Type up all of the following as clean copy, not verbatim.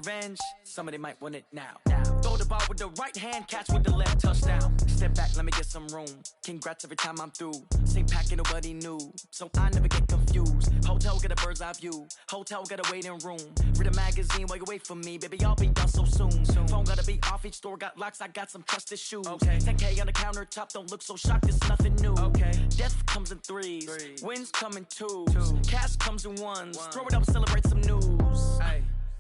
revenge, somebody might want it now. Throw the ball with the right hand, catch with the left, touchdown. Step back, let me get some room. Congrats every time I'm through. Same packet, nobody new, so I never get confused. Hotel get a bird's eye view. Hotel get a waiting room. Read a magazine while you wait for me, baby. I'll be done so soon. Phone gotta be off, each store got locks. I got some trusted shoes. 10K on the countertop, don't look so shocked. It's nothing new. Death comes in threes, wins come in twos, cash comes in ones. Throw it up, celebrate some news.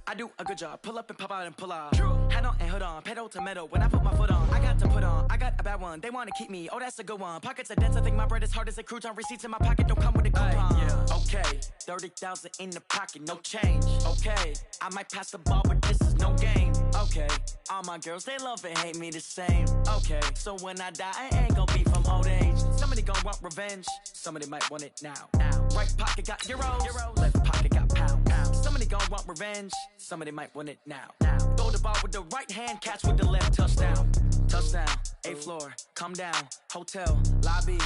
I do a good job, pull up and pop out and pull out. Head on and hood on, pedal to metal. When I put my foot on, I got to put on. I got a bad one, they wanna keep me. Oh, that's a good one. Pockets are dense, I think my bread is hard as a crouton. Receipts in my pocket don't come with a coupon. Okay, 30,000 in the pocket, no change. Okay, I might pass the ball, but this is no game. Okay, all my girls, they love and hate me the same. Okay, so when I die, I ain't gonna be from old age. Somebody gon' want revenge, somebody might want it now. Right pocket got euros, left pocket got pounds. Somebody gon' want revenge, somebody might want it now. Throw the ball with the right hand, catch with the left, touchdown. Touchdown, 8th floor, come down, hotel, lobby.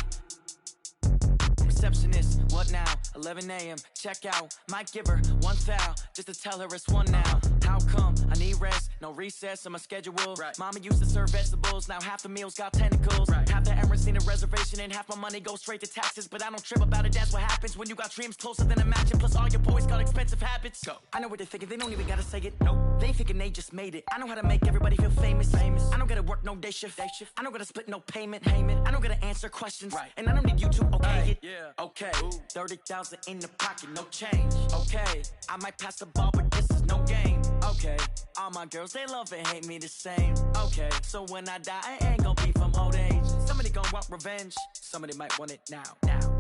Receptionist, what now? 11 a.m., check out. Might give her one foul, just to tell her it's one now. How come? I need rest, no recess in my schedule. Mama used to serve vegetables, now half the meals got tentacles. Half the Emirates need a reservation and half my money goes straight to taxes. But I don't trip about it, that's what happens when you got dreams closer than a matching. Plus all your boys got expensive habits. I know what they're thinking, they don't even gotta say it. They thinking they just made it. I know how to make everybody feel famous. I don't gotta work no day shift. I don't gotta split no payment. I don't gotta answer questions. And I don't need you to okay it. Okay, 30,000 in the pocket, no change. Okay, I might pass the ball, but this is no game. Okay, all my girls, they love and hate me the same. Okay, so when I die, I ain't gonna be from old age. Somebody gon' want revenge, somebody might want it now.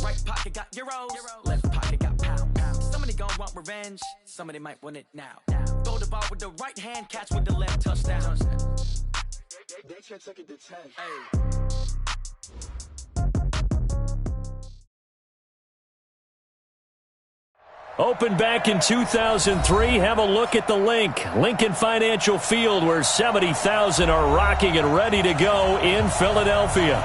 Right pocket got euros, left pocket got pounds. Somebody gon' want revenge, somebody might want it now. Throw the ball with the right hand, catch with the left, touchdown. They can't take it to 10. Opened back in 2003, have a look at the link. Lincoln Financial Field, where 70,000 are rocking and ready to go in Philadelphia.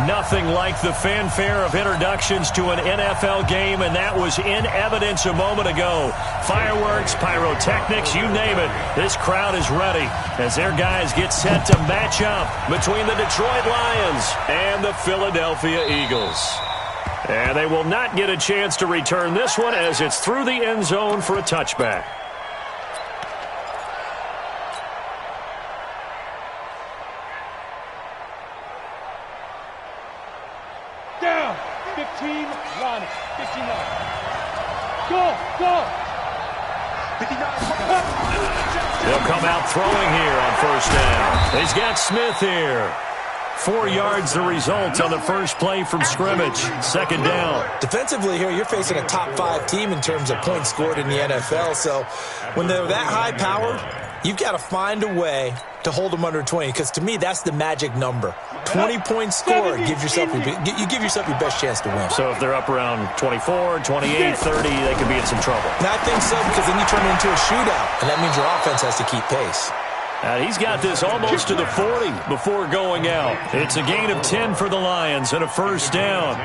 Nothing like the fanfare of introductions to an NFL game, and that was in evidence a moment ago. Fireworks, pyrotechnics, you name it. This crowd is ready as their guys get set to match up between the Detroit Lions and the Philadelphia Eagles. And they will not get a chance to return this one as it's through the end zone for a touchback. Down. 15, run. 59. Go. 59. They'll come out throwing here on first down. He's got Smith here. 4 yards the result on the first play from scrimmage. Second down. Defensively here, you're facing a top 5 team in terms of points scored in the NFL. So when they're that high-powered, you've got to find a way to hold them under 20, because to me, that's the magic number. 20 points scored, you give yourself your best chance to win. So if they're up around 24, 28, 30, they could be in some trouble. And I think so, because then you turn it into a shootout, and that means your offense has to keep pace. And he's got this almost to the 40 before going out. It's a gain of 10 for the Lions and a first down.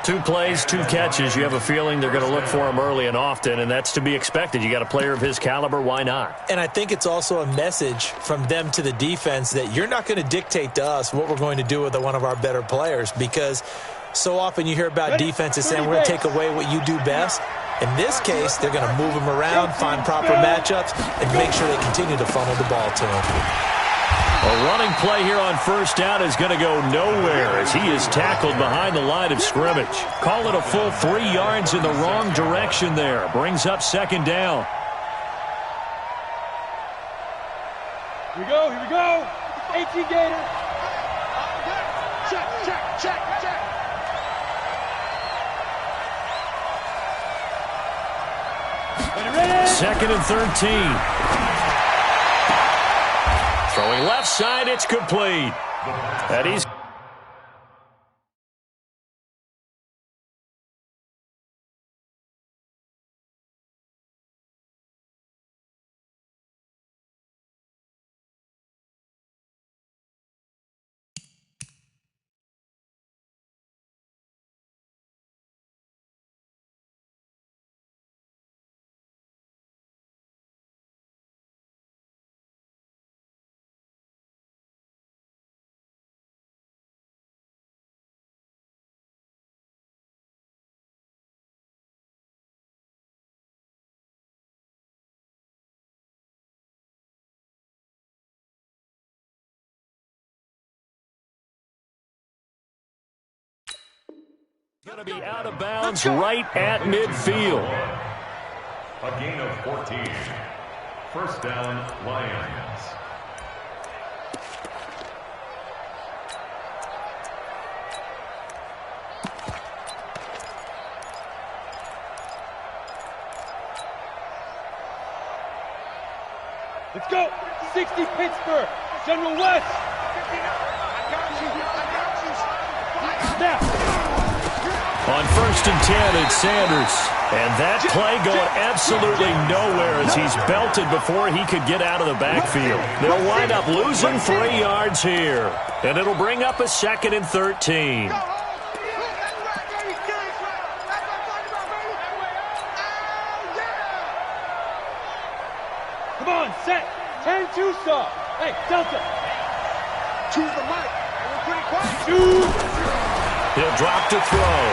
2 plays, 2 catches. You have a feeling they're going to look for him early and often, and that's to be expected. You got a player of his caliber, why not? And I think it's also a message from them to the defense that you're not going to dictate to us what we're going to do with one of our better players, because so often you hear about defenses saying we're going to take away what you do best. In this case, they're going to move him around, find proper matchups, and make sure they continue to funnel the ball to him. A running play here on first down is going to go nowhere as he is tackled behind the line of scrimmage. Call it a full 3 yards in the wrong direction there. Brings up second down. Here we go. 18 Gator. Check. Second and 13. Throwing left side, it's complete. And he's Going to be out of bounds right at midfield. A gain of 14. First down, Lions. Let's go. 60 Pittsburgh. General West. Snap. On 1st and 10, it's Sanders. And that play going absolutely nowhere as he's belted before he could get out of the backfield. They'll wind up losing 3 yards here. And it'll bring up a 2nd and 13. Come on, set. 10-2 stop. Hey, Delta. Choose the mic. We're pretty quiet. Choose. He'll drop to throw.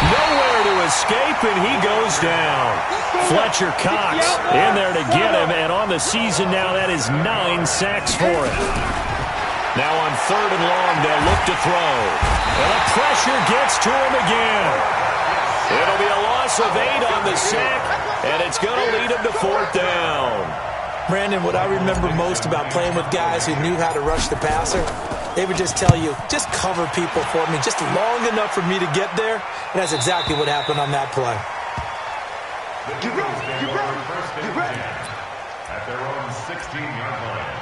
Nowhere to escape, and he goes down. Fletcher Cox in there to get him, and on the season now, that is 9 sacks for him. Now on 3rd and long, they'll look to throw. And the pressure gets to him again. It'll be a loss of 8 on the sack, and it's going to lead him to 4th down. Brandon, what I remember most about playing with guys who knew how to rush the passer, they would just tell you, just cover people for me, just long enough for me to get there. And that's exactly what happened on that play. Get ready. Get ready. At their own 16-yard line.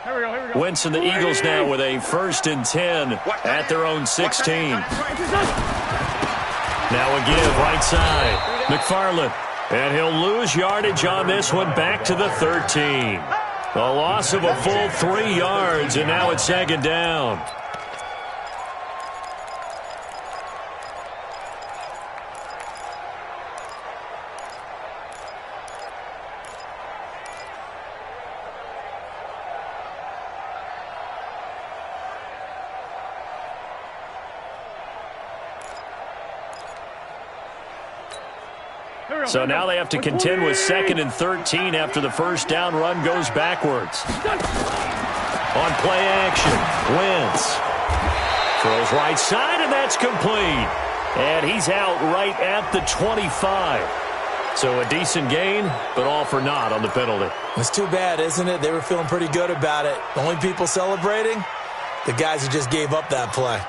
Here we go, here we go. Wentz and the Eagles now with a 1st and 10 at their own 16. Now a give right side. McFarland. And he'll lose yardage on this one back to the 13. A loss of a full 3 yards, and now it's 2nd down. So now they have to contend with 2nd and 13 after the 1st down run goes backwards. On play action, Wentz throws right side, and that's complete. And he's out right at the 25. So a decent gain, but all for naught on the penalty. It's too bad, isn't it? They were feeling pretty good about it. The only people celebrating, the guys who just gave up that play.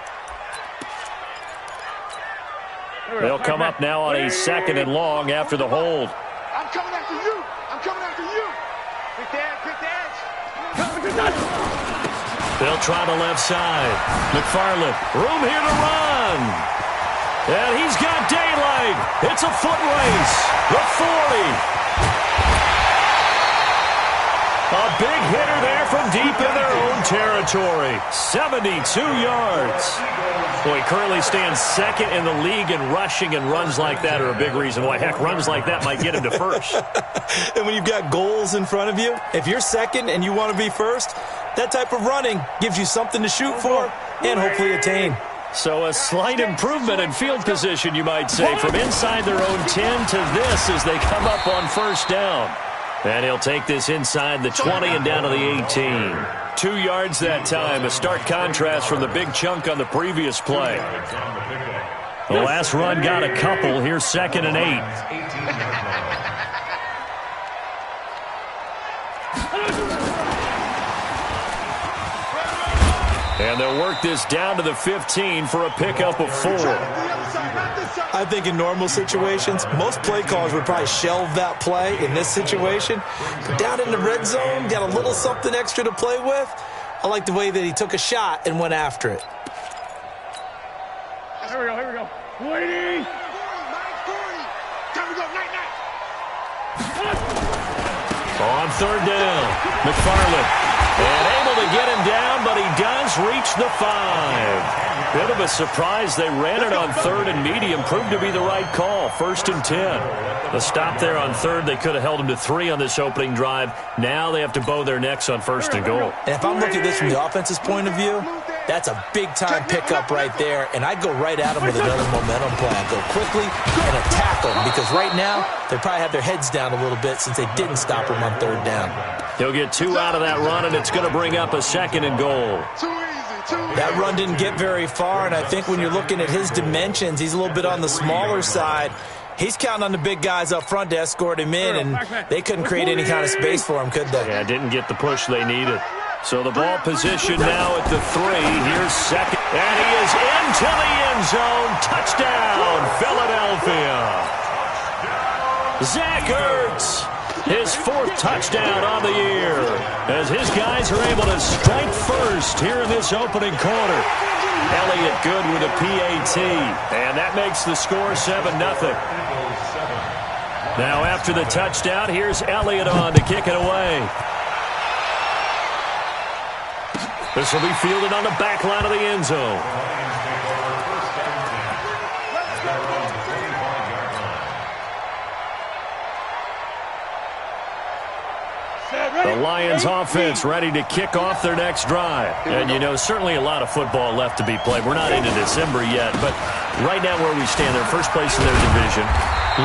They'll come up now on a 2nd and long after the hold. I'm coming after you. I'm coming after you. Pick the edge. They'll try the left side. McFarland, room here to run. And he's got daylight. It's a foot race. The 40. A big hitter there from deep in their own territory. 72 yards. Boy, he currently stands 2nd in the league in rushing, and runs like that are a big reason why. Heck, runs like that might get him to 1st. And when you've got goals in front of you, if you're 2nd and you want to be 1st, that type of running gives you something to shoot for and hopefully attain. So a slight improvement in field position, you might say, from inside their own 10 to this as they come up on 1st down. And he'll take this inside the 20 and down to the 18. 2 yards that time, a stark contrast from the big chunk on the previous play. The last run got a couple. Here's 2nd and 8. And they'll work this down to the 15 for a pickup of 4. I think in normal situations, most play callers would probably shelve that play in this situation. But down in the red zone, got a little something extra to play with. I like the way that he took a shot and went after it. Here we go, here we go. Waiting. Time to go, night. On 3rd down, McFarland. And able to get him down, but he does reach the 5. Bit of a surprise. They ran it on 3rd and medium. Proved to be the right call. 1st and 10. A stop there on 3rd. They could have held him to 3 on this opening drive. Now they have to bow their necks on 1st and goal. And if I'm looking at this from the offense's point of view, That's a big-time pickup right there, and I'd go right at him with another momentum play. I'd go quickly and attack them because right now they probably have their heads down a little bit since they didn't stop him on third down. He'll get 2 out of that run, and it's going to bring up a 2nd and goal. That run didn't get very far, and I think when you're looking at his dimensions, he's a little bit on the smaller side. He's counting on the big guys up front to escort him in, and they couldn't create any kind of space for him, could they? Yeah, didn't get the push they needed. So the ball position now at the 3. Here's 2nd. And he is into the end zone. Touchdown, Philadelphia. Zach Ertz, his 4th touchdown on the year, as his guys are able to strike first here in this opening quarter. Elliott good with a PAT, and that makes the score 7-0. Now after the touchdown, here's Elliott on to kick it away. This will be fielded on the back line of the end zone. The Lions offense ready to kick off their next drive. And, you know, certainly a lot of football left to be played. We're not into December yet, but right now where we stand, they're first place in their division.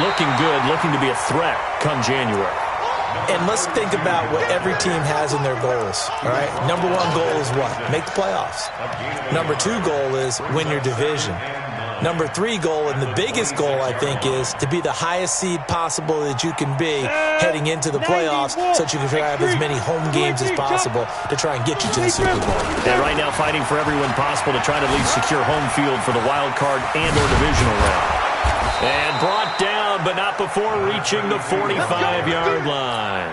Looking good, looking to be a threat come January. And let's think about what every team has in their goals, all right? Number 1 goal is what? Make the playoffs. Number 2 goal is win your division. Number 3 goal, and the biggest goal, I think, is to be the highest seed possible that you can be heading into the playoffs so that you can have as many home games as possible to try and get you to the Super Bowl. And right now fighting for everyone possible to try to at least secure home field for the wild card and or divisional round. And brought down, but not before reaching the 45-yard line.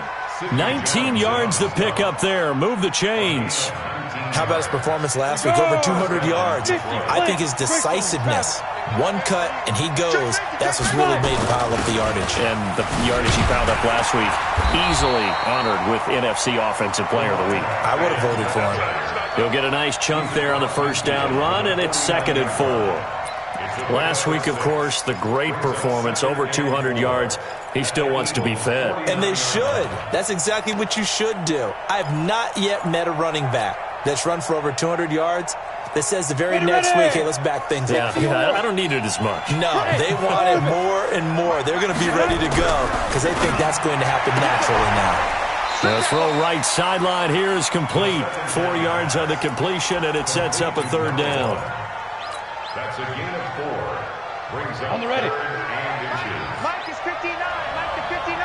19 yards to pick up there. Move the chains. How about his performance last week? Over 200 yards. I think his decisiveness, one cut and he goes, that's what's really made him pile up the yardage. And the yardage he piled up last week, easily honored with NFC Offensive Player of the Week. I would have voted for him. He'll get a nice chunk there on the first down run, and it's 2nd and 4. Last week, of course, the great performance, over 200 yards. He still wants to be fed. And they should. That's exactly what you should do. I have not yet met a running back that's run for over 200 yards that says the very next week, hey, let's back things up. Yeah, I don't need it as much. No, they want it more and more. They're going to be ready to go because they think that's going to happen naturally now. The throw right sideline here is complete. 4 yards on the completion, and it sets up a 3rd down. That's a gain of 4. Brings up On the ready. and inches. Mike is 59. Mike to 59.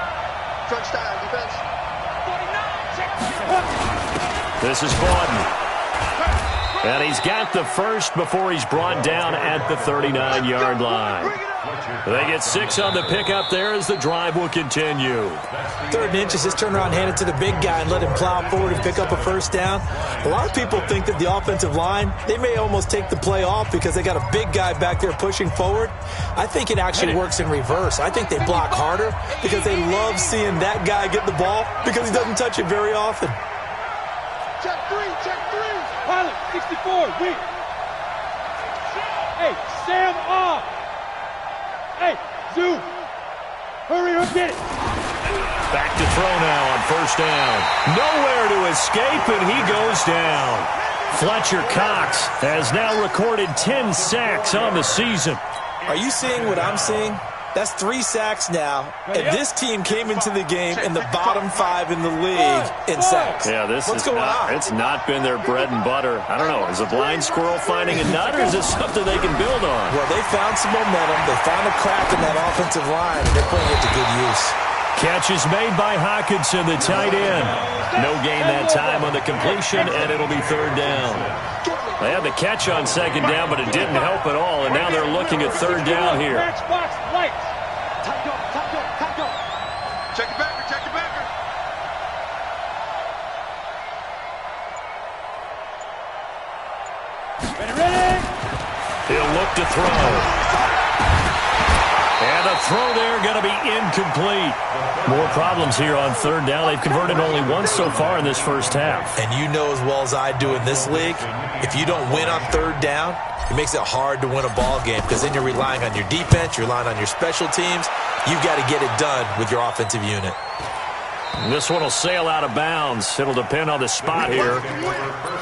Touchdown defense. 49. Check. This is Gordon. And he's got the first before he's brought down at the 39-yard line. They get 6 on the pickup there as the drive will continue. 3rd and inches, just turn around, hand it to the big guy, and let him plow forward and pick up a first down. A lot of people think that the offensive line, they may almost take the play off because they got a big guy back there pushing forward. I think it actually works in reverse. I think they block harder because they love seeing that guy get the ball because he doesn't touch it very often. Check 3. Check 3. Pilot, 64, weak. Hey, Sam off. Hey, Zoo. Hurry up, get it. Back to throw now on first down. Nowhere to escape, and he goes down. Fletcher Cox has now recorded 10 sacks on the season. Are you seeing what I'm seeing? That's 3 sacks now, and this team came into the game in the bottom 5 in the league in sacks. Yeah, What's going on? It's not been their bread and butter. I don't know. Is a blind squirrel finding a nut, or is this something they can build on? Well, they found some momentum. They found a crack in that offensive line, and they're putting it to good use. Catch is made by Hockenson, the tight end. No gain that time on the completion, and it'll be 3rd down. They had the catch on 2nd down, but it didn't help at all, and now they're looking at 3rd down here. Matchbox lights. Tight go. Check your backer. Check your backer. Ready. He'll look to throw. And a throw there going to be incomplete. More problems here on 3rd down. They've converted only once so far in this first half. And you know as well as I do in this league, if you don't win on 3rd down, it makes it hard to win a ball game because then you're relying on your defense, you're relying on your special teams. You've got to get it done with your offensive unit. This one will sail out of bounds. It'll depend on the spot here.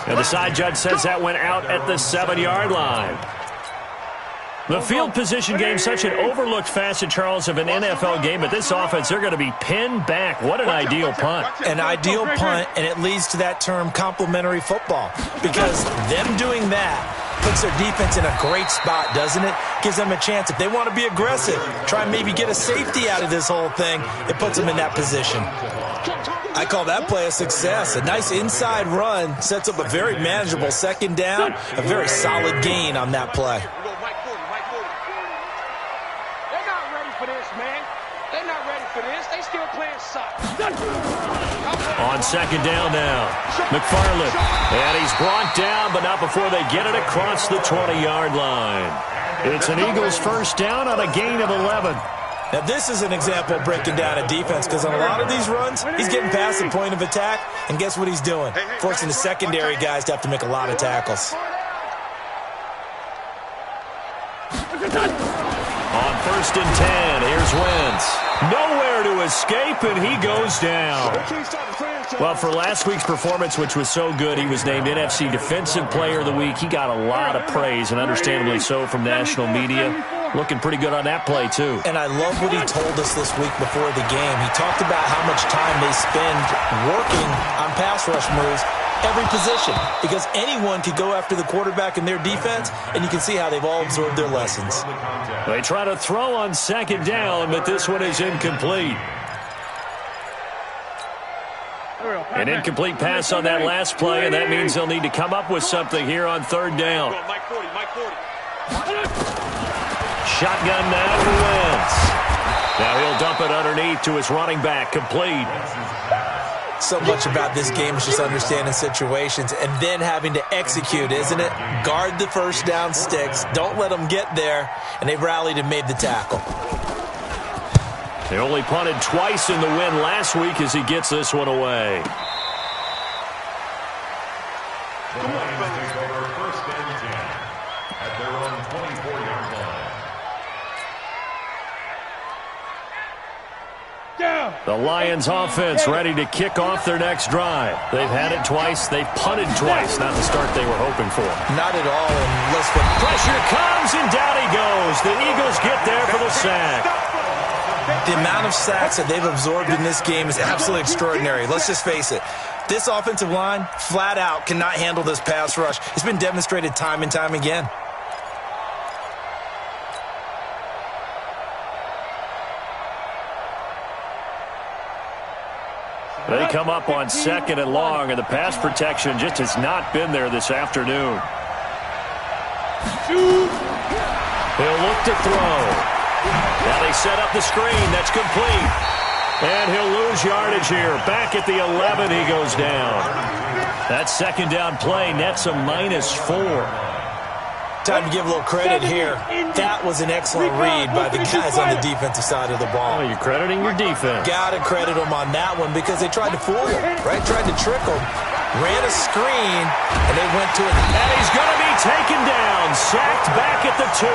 And the side judge says that went out at the 7-yard line. The field position game, such an overlooked facet, Charles, of an NFL game. But this offense, they're going to be pinned back. What an ideal punt. An ideal punt, and it leads to that term complementary football. Because them doing that puts their defense in a great spot, doesn't it? Gives them a chance. If they want to be aggressive, try and maybe get a safety out of this whole thing, it puts them in that position. I call that play a success. A nice inside run sets up a very manageable second down, a very solid gain on that play. They're not ready for this, man. They're not ready for this. They still playing soccer. On second down now, McFarland. And he's brought down, but not before they get it across the 20-yard line. It's an Eagles first down on a gain of 11. Now, this is an example of breaking down a defense because on a lot of these runs, he's getting past the point of attack, and guess what he's doing? Forcing the secondary guys to have to make a lot of tackles. On first and 10, here's Wentz. Nowhere to escape, and he goes down. Well, for last week's performance, which was so good, he was named NFC Defensive Player of the Week. He got a lot of praise, and understandably so, from national media. Looking pretty good on that play, too. And I love what he told us this week before the game. He talked about how much time they spend working on pass rush moves, every position, because anyone could go after the quarterback in their defense, and you can see how they've all absorbed their lessons. They try to throw on second down, but this one is incomplete. An incomplete pass on that last play, and that means they'll need to come up with something here on third down. Shotgun now for Wentz. Now he'll dump it underneath to his running back, complete. So much about this game is just understanding situations and then having to execute, isn't it? Guard the first down sticks. Don't let them get there. And they've rallied and made the tackle. They only punted twice in the win last week as he gets this one away. The Lions take over first and 10 at their own 24-yard line. The Lions offense ready to kick off their next drive. They've had it twice. They've punted twice. Not the start they were hoping for. Not at all. And let's put pressure comes, and down he goes. The Eagles get there for the sack. The amount of sacks that they've absorbed in this game is absolutely extraordinary. Let's just face it. This offensive line, flat out, cannot handle this pass rush. It's been demonstrated time and time again. They come up on second and long, and the pass protection just has not been there this afternoon. He'll look to throw. Now they set up the screen. That's complete. And he'll lose yardage here. Back at the 11, he goes down. That second down play nets a -4. Time to give a little credit here. That was an excellent read by the guys on the defensive side of the ball. Oh, you're crediting your defense. Got to credit them on that one because they tried to fool him, right? Tried to trick him. Ran a screen, and they went to it. And he's going to be taken down. Sacked back at the 2.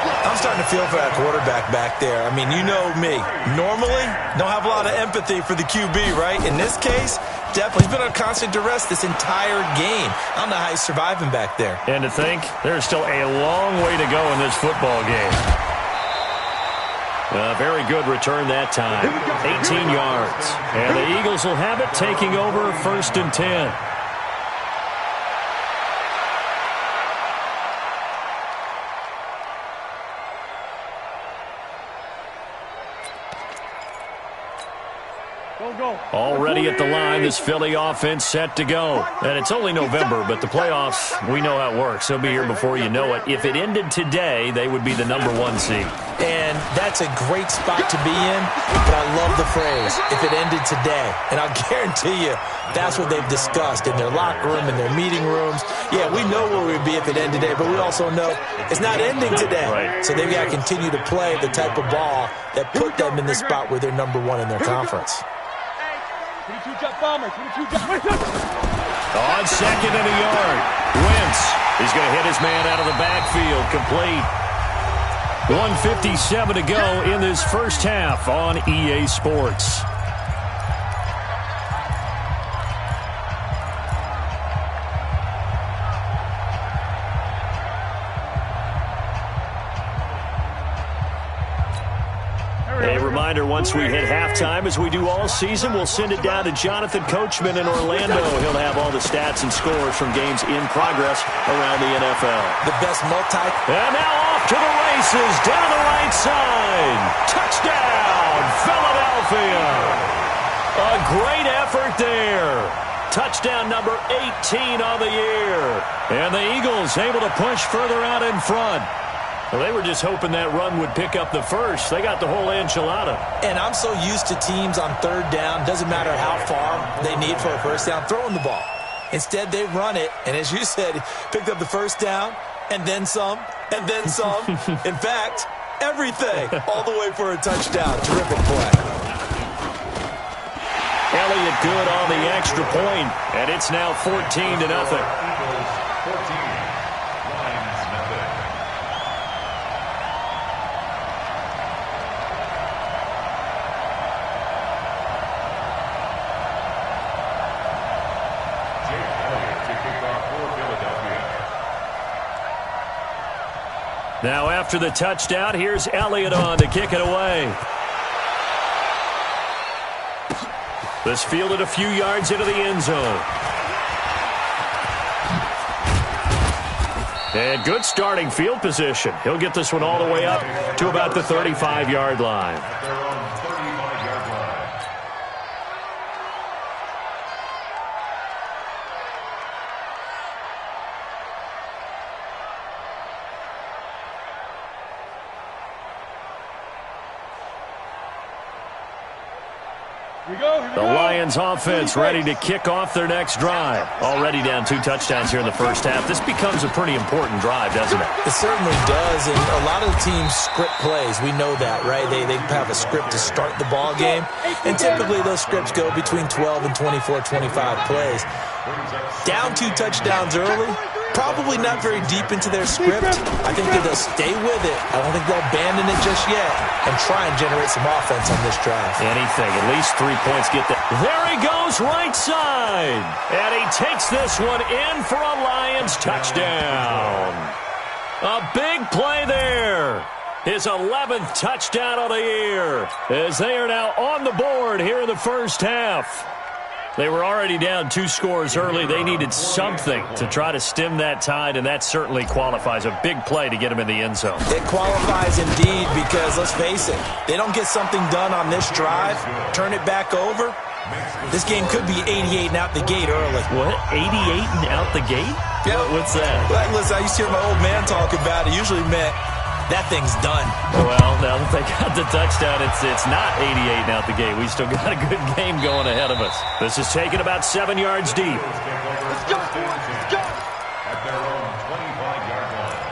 I'm starting to feel for that quarterback back there. I mean, you know me. Normally, don't have a lot of empathy for the QB, right? In this case, definitely. He's been on constant duress this entire game. I don't know how he's surviving back there. And to think, there's still a long way to go in this football game. Very good return that time. 18 yards. And the Eagles will have it, taking over first and 10. Already at the line, this Philly offense set to go. And it's only November, but the playoffs, we know how it works. They'll be here before you know it. If it ended today, they would be the #1 seed. And that's a great spot to be in, but I love the phrase, if it ended today. And I'll guarantee you, that's what they've discussed in their locker room, in their meeting rooms. Yeah, we know where we'd be if it ended today, but we also know it's not ending today. Right. So they've got to continue to play the type of ball that put them in the spot where they're #1 in their conference. On second and a yard, Wentz is going to hit his man out of the backfield, complete. 1:57 to go in this first half on EA Sports. reminder, once we hit halftime, as we do all season, we'll send it down to Jonathan Coachman in Orlando. He'll have all the stats and scores from games in progress around the NFL. The best And now off to the races, down the right side. Touchdown, Philadelphia. A great effort there. Touchdown number 18 on the year. And the Eagles able to push further out in front. Well, they were just hoping that run would pick up the first. They got the whole enchilada. And I'm so used to teams on third down, doesn't matter how far they need for a first down, throwing the ball. Instead, they run it, and as you said, picked up the first down, and then some, and then some. In fact, everything, all the way for a touchdown. Terrific play. Elliott good on the extra point, and it's now 14-0. Eagles 14, Lions nothing. Jake Elliott to kick off for Philadelphia. Now after the touchdown, here's Elliott on to kick it away. This fielded a few yards into the end zone. And good starting field position. He'll get this one all the way up to about the 35-yard line. At their own 35-yard line. Here we go. The Lions offense ready to kick off their next drive. Already down 2 touchdowns here in the first half. This becomes a pretty important drive, doesn't it? It certainly does, and a lot of the teams script plays. We know that, right? They have a script to start the ball game, and typically those scripts go between 12 and 24, 25 plays. Down 2 touchdowns early, probably not very deep into their script. I think that they'll stay with it. I don't think they'll abandon it just yet and try and generate some offense on this drive. Anything, at least 3 points get that. There he goes, right side. And he takes this one in for a Lions touchdown. A big play there. His 11th touchdown of the year as they are now on the board here in the first half. They were already down 2 scores early. They needed something to try to stem that tide, and that certainly qualifies. A big play to get him in the end zone. It qualifies indeed because, let's face it, they don't get something done on this drive, turn it back over, this game could be 88 and out the gate early. What? 88 and out the gate? Yeah. What's that? Well, listen, I used to hear my old man talk about it. Usually meant that thing's done. Well, now that they got the touchdown, it's not 88 and out the gate. We still got a good game going ahead of us. This is taken about 7 yards deep. Let's go. At their own 25-yard line.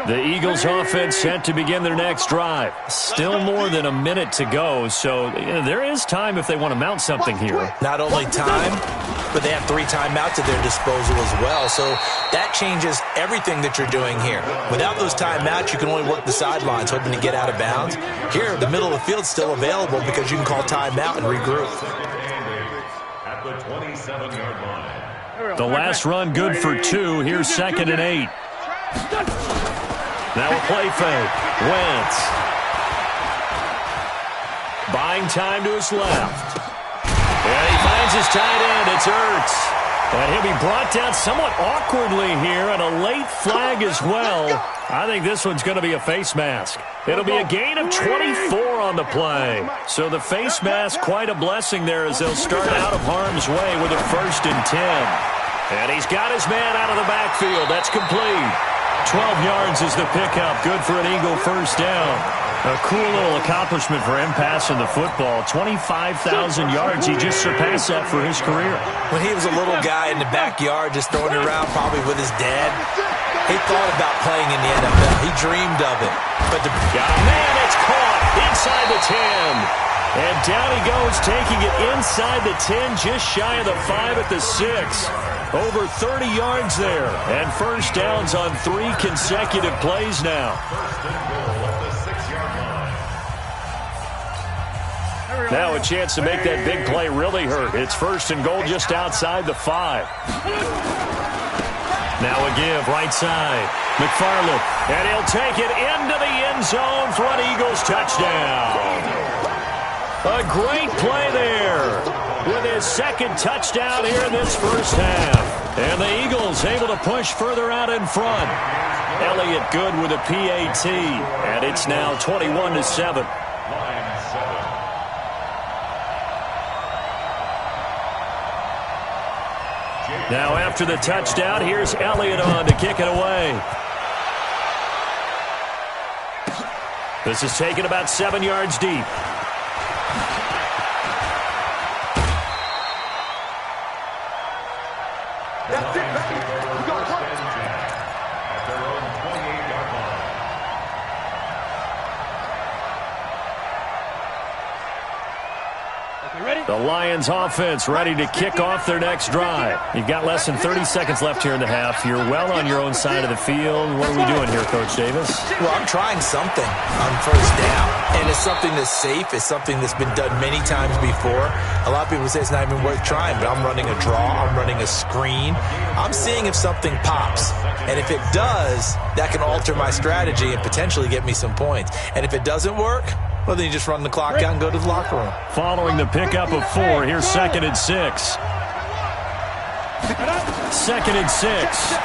The Eagles offense set to begin their next drive. Still more than a minute to go, so there is time if they want to mount something here. Not only time, but they have 3 timeouts at their disposal as well, so that changes everything that you're doing here. Without those timeouts, you can only work the sidelines, hoping to get out of bounds. Here, the middle of the field's still available because you can call timeout and regroup. At the 27-yard line. The last run good for 2. Here's 2nd and 8. Now a play fake. Wentz. Buying time to his left. And he finds his tight end. It's Ertz. And he'll be brought down somewhat awkwardly here, and a late flag as well. I think this one's going to be a face mask. It'll be a gain of 24 on the play. So the face mask, quite a blessing there as they'll start out of harm's way with a 1st and 10. And he's got his man out of the backfield. That's complete. 12 yards is the pickup. Good for an Eagle first down. A cool little accomplishment for him passing the football. 25,000 yards. He just surpassed that for his career. When he was a little guy in the backyard just throwing it around probably with his dad, he thought about playing in the NFL. He dreamed of it. But got a man. It's caught inside the 10. And down he goes, taking it inside the 10, just shy of the 5 at the 6. Over 30 yards there. And first downs on 3 consecutive plays now. First and goal at the 6-yard line. Now a chance to make that big play really hurt. It's 1st and goal just outside the 5. Now a give, right side. McFarland, and he'll take it into the end zone for an Eagles touchdown. A great play there with his second touchdown here in this first half. And the Eagles able to push further out in front. Elliott good with a PAT, and it's now 21-7. Now after the touchdown, here's Elliott on to kick it away. This is taken about 7 yards deep. That's it, baby. We got one. At their own 28-yard line. The Lions offense ready to kick off their next drive. You've got less than 30 seconds left here in the half. You're well on your own side of the field. What are we doing here, Coach Davis? Well, I'm trying something on first down, and it's something that's safe. It's something that's been done many times before. A lot of people say it's not even worth trying, but I'm running a draw. I'm running a screen. I'm seeing if something pops, and if it does, that can alter my strategy and potentially get me some points. And if it doesn't work, well, then you just run the clock out and go to the locker room. Following the pickup of 4, here's 2nd and 6. 2nd and 6.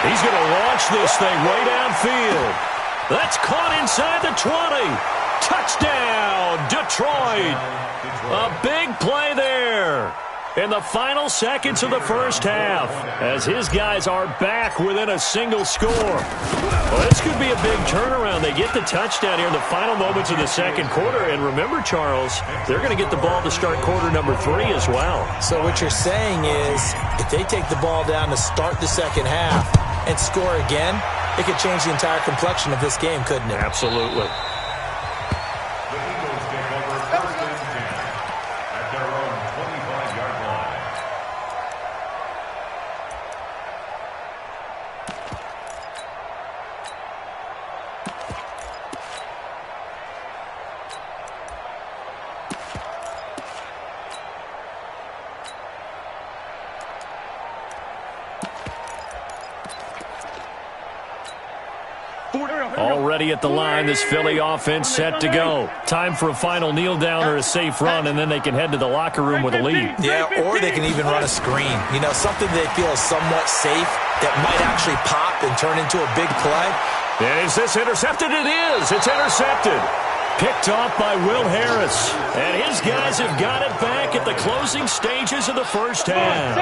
He's going to launch this thing way downfield. That's caught inside the 20. Touchdown, Detroit. A big play there in the final seconds of the first half as his guys are back within a single score. Well, this could be a big turnaround. They get the touchdown here in the final moments of the second quarter. And remember, Charles, they're going to get the ball to start quarter number 3 as well. So what you're saying is if they take the ball down to start the second half and score again, it could change the entire complexion of this game, couldn't it? Absolutely. The Eagles take over first and 10 at their own 25-yard line. Already at the line, this Philly offense set to go. Time for a final kneel down or a safe run, and then they can head to the locker room with a lead. Yeah, or they can even run a screen. You know, something they feel is somewhat safe that might actually pop and turn into a big play. And is this intercepted? It is. It's intercepted. Picked off by Will Harris. And his guys have got it back at the closing stages of the first half.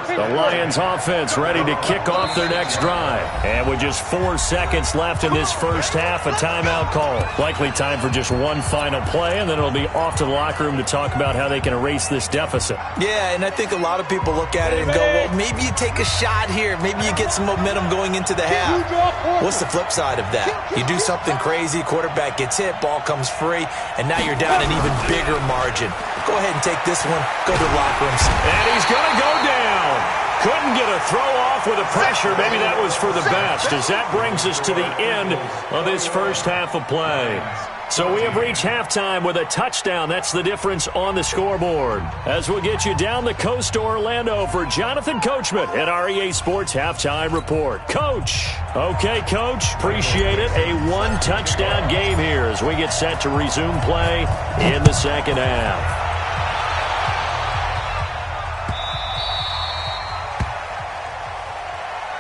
The Lions offense ready to kick off their next drive. And with just 4 seconds left in this first half, a timeout call. Likely time for just one final play, and then it'll be off to the locker room to talk about how they can erase this deficit. Yeah, and I think a lot of people look at it and go, well, maybe you take a shot here. Maybe you get some momentum going into the half. What's the flip side of that? You do something crazy, quarterback gets hit, ball comes free, and now you're down an even bigger margin. Go ahead and take this one. Go to the locker room. And he's going to go down. Couldn't get a throw off with the pressure. Maybe that was for the best, as that brings us to the end of this first half of play. So we have reached halftime with a touchdown. That's the difference on the scoreboard. As we'll get you down the coast to Orlando for Jonathan Coachman at our EA Sports Halftime Report. Coach. Okay, Coach. Appreciate it. A one-touchdown game here as we get set to resume play in the second half.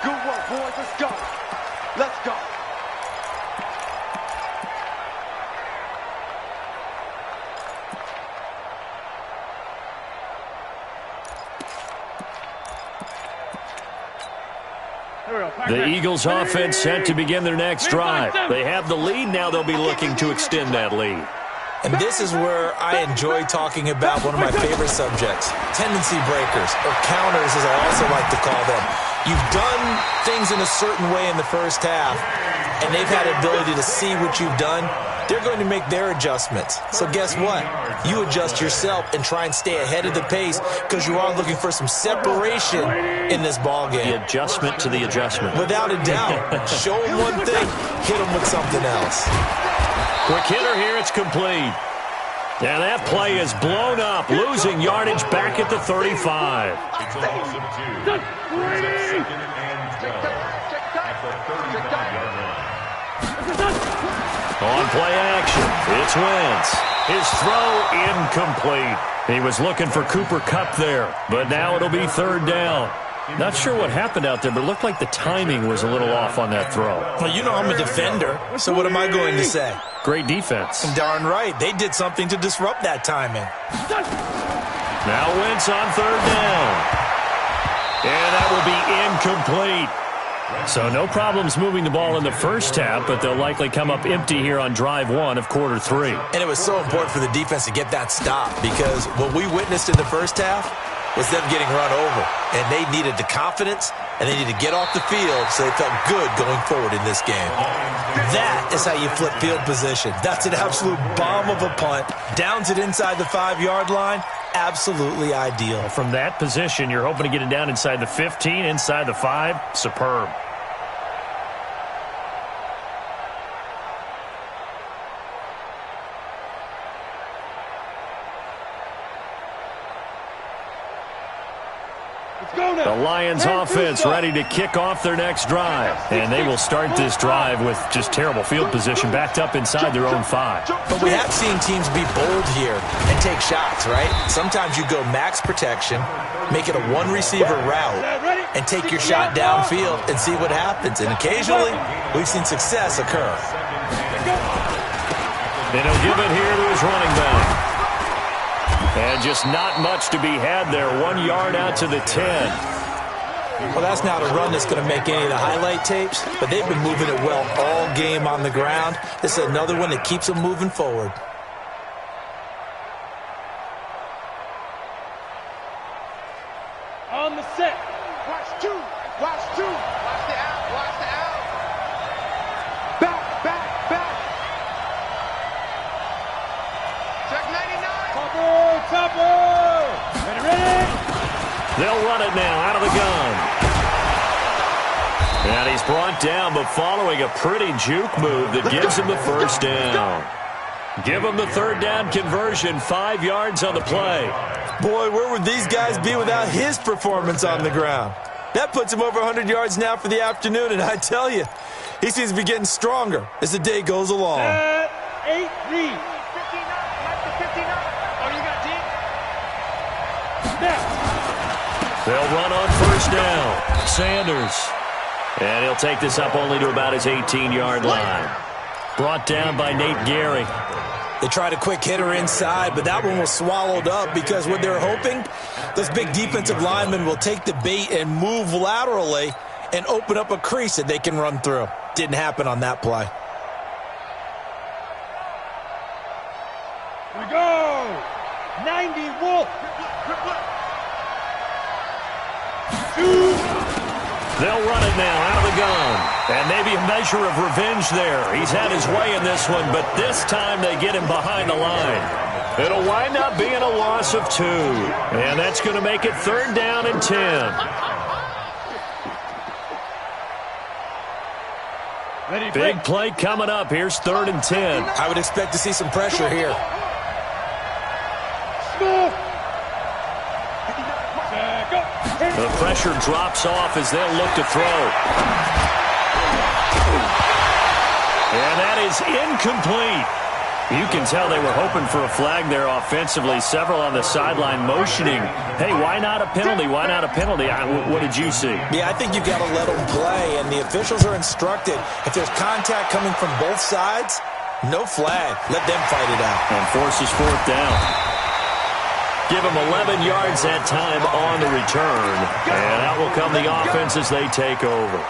Good work, boys. Let's go. Let's go. The Eagles offense set to begin their next drive. They have the lead. Now they'll be looking to extend that lead. And this is where I enjoy talking about one of my favorite subjects, tendency breakers, or counters as I also like to call them. You've done things in a certain way in the first half, and they've had the ability to see what you've done. They're going to make their adjustments. So guess what? You adjust yourself and try and stay ahead of the pace because you are looking for some separation in this ball game. The adjustment to the adjustment. Without a doubt. Show them one thing, hit them with something else. Quick hitter here, it's complete. And that play is blown up, losing yardage back at the 35. It's a loss of 2. Second and 12 at the 35-yard line. On play action, it's Wentz. His throw incomplete. He was looking for Cooper Kupp there, but now it'll be third down. Not sure what happened out there, but it looked like the timing was a little off on that throw. Well, you know I'm a defender, so what am I going to say? Great defense. Darn right. They did something to disrupt that timing. Now Wentz on third down. And that will be incomplete. So no problems moving the ball in the first half, but they'll likely come up empty here on drive 1 of quarter 3. And it was so important for the defense to get that stop because what we witnessed in the first half was them getting run over. And they needed the confidence, and they needed to get off the field so they felt good going forward in this game. That is how you flip field position. That's an absolute bomb of a punt. Downs it inside the 5-yard line. Absolutely ideal. From that position, you're hoping to get it down inside the 15, inside the 5. Superb. The Lions offense ready to kick off their next drive. And they will start this drive with just terrible field position backed up inside their own 5. But we have seen teams be bold here and take shots, right? Sometimes you go max protection, make it a one-receiver route, and take your shot downfield and see what happens. And occasionally, we've seen success occur. And he'll give it here to his running back. And just not much to be had there. 1 yard out to the 10. Well, that's not a run that's going to make any of the highlight tapes, but they've been moving it well all game on the ground. This is another one that keeps them moving forward. On the set. Watch 2. Watch 2. Watch the out. Watch the out. Back. Check 99. Topper. Ready? They'll run it now out of the gun. And he's brought down, but following a pretty juke move that gives him the first down. Give him the third down conversion, 5 yards on the play. Boy, where would these guys be without his performance on the ground? That puts him over 100 yards now for the afternoon, and I tell you, he seems to be getting stronger as the day goes along. 8-3. 59. Like the 59. Oh, you got deep? They'll run on first down. Sanders. And he'll take this up only to about his 18-yard line. Brought down by Nate Gehry. They tried a quick hitter inside, but that one was swallowed up because what they're hoping, those big defensive linemen will take the bait and move laterally and open up a crease that they can run through. Didn't happen on that play. Here we go. 90 Wolf. They'll run it now out of the gun. And maybe a measure of revenge there. He's had his way in this one, but this time they get him behind the line. It'll wind up being a loss of 2. And that's going to make it third down and 10. Big play coming up. Here's third and 10. I would expect to see some pressure here. The pressure drops off as they'll look to throw. And that is incomplete. You can tell they were hoping for a flag there offensively. Several on the sideline motioning, hey, why not a penalty? Why not a penalty? What did you see? Yeah, I think you've got to let them play, and the officials are instructed. If there's contact coming from both sides, no flag. Let them fight it out. And forces fourth down. Give them 11 yards that time on the return. And out will come the offense as they take over.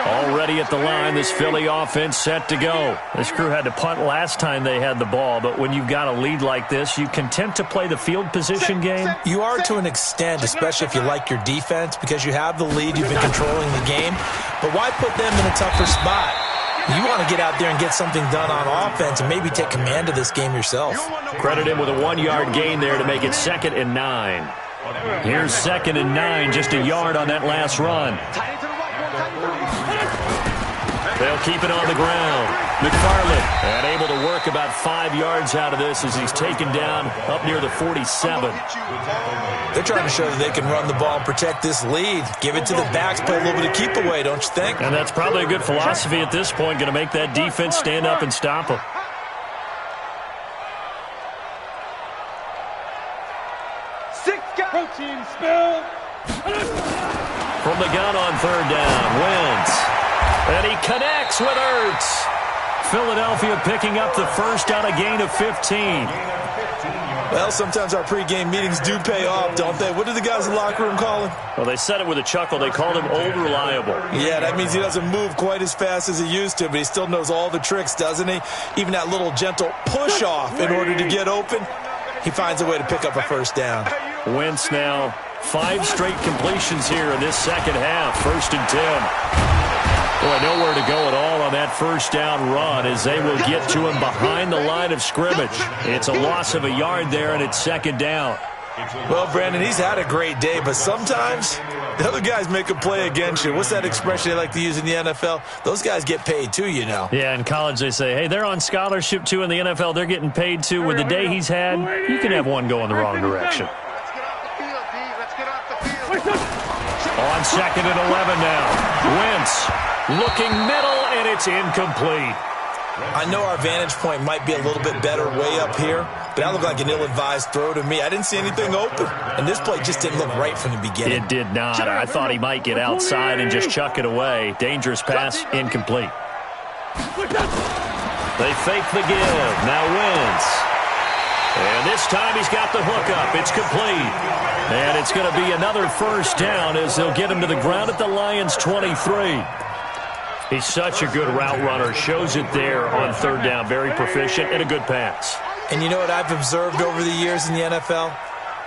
Already at the line, this Philly offense set to go. This crew had to punt last time they had the ball, but when you've got a lead like this, you content to play the field position game? You are to an extent, especially if you like your defense, because you have the lead, you've been controlling the game. But why put them in a tougher spot? You want to get out there and get something done on offense and maybe take command of this game yourself. Credit him with a 1-yard gain there to make it 2nd and 9. Here's 2nd and 9, just a yard on that last run. They'll keep it on the ground. McFarland, and able to work about 5 yards out of this as he's taken down up near the 47. They're trying to show that they can run the ball and protect this lead. Give it to the backs, play a little bit of keep away, don't you think? And that's probably a good philosophy at this point, going to make that defense stand up and stop them. Protein spill. From the gun on third down, Wentz. And he connects with Ertz. Philadelphia picking up the first on a gain of 15. Well, sometimes our pregame meetings do pay off, don't they? What do the guys in the locker room call him? Well, they said it with a chuckle. They called him Old Reliable. Yeah, that means he doesn't move quite as fast as he used to, but he still knows all the tricks, doesn't he? Even that little gentle push-off in order to get open, he finds a way to pick up a first down. Wentz now 5 straight completions here in this second half. 1st and 10. Boy, nowhere to go at all on that first down run as they will get to him behind the line of scrimmage. It's a loss of a yard there, and it's 2nd down. Well, Brandon, he's had a great day, but sometimes the other guys make a play against you. What's that expression they like to use in the NFL? Those guys get paid too, you know. Yeah, in college they say, hey, they're on scholarship too. In the NFL, they're getting paid too. With the day he's had, you can have one go in the wrong direction. On 2nd and 11 now. Wentz looking middle, and it's incomplete. I know our vantage point might be a little bit better way up here, but that looked like an ill-advised throw to me. I didn't see anything open, and this play just didn't look right from the beginning. It did not. I thought he might get outside and just chuck it away. Dangerous pass, incomplete. They fake the give. Now Wentz. And this time he's got the hook up. It's complete. And it's going to be another first down as they'll get him to the ground at the Lions' 23. He's such a good route runner. Shows it there on 3rd down. Very proficient and a good pass. And you know what I've observed over the years in the NFL?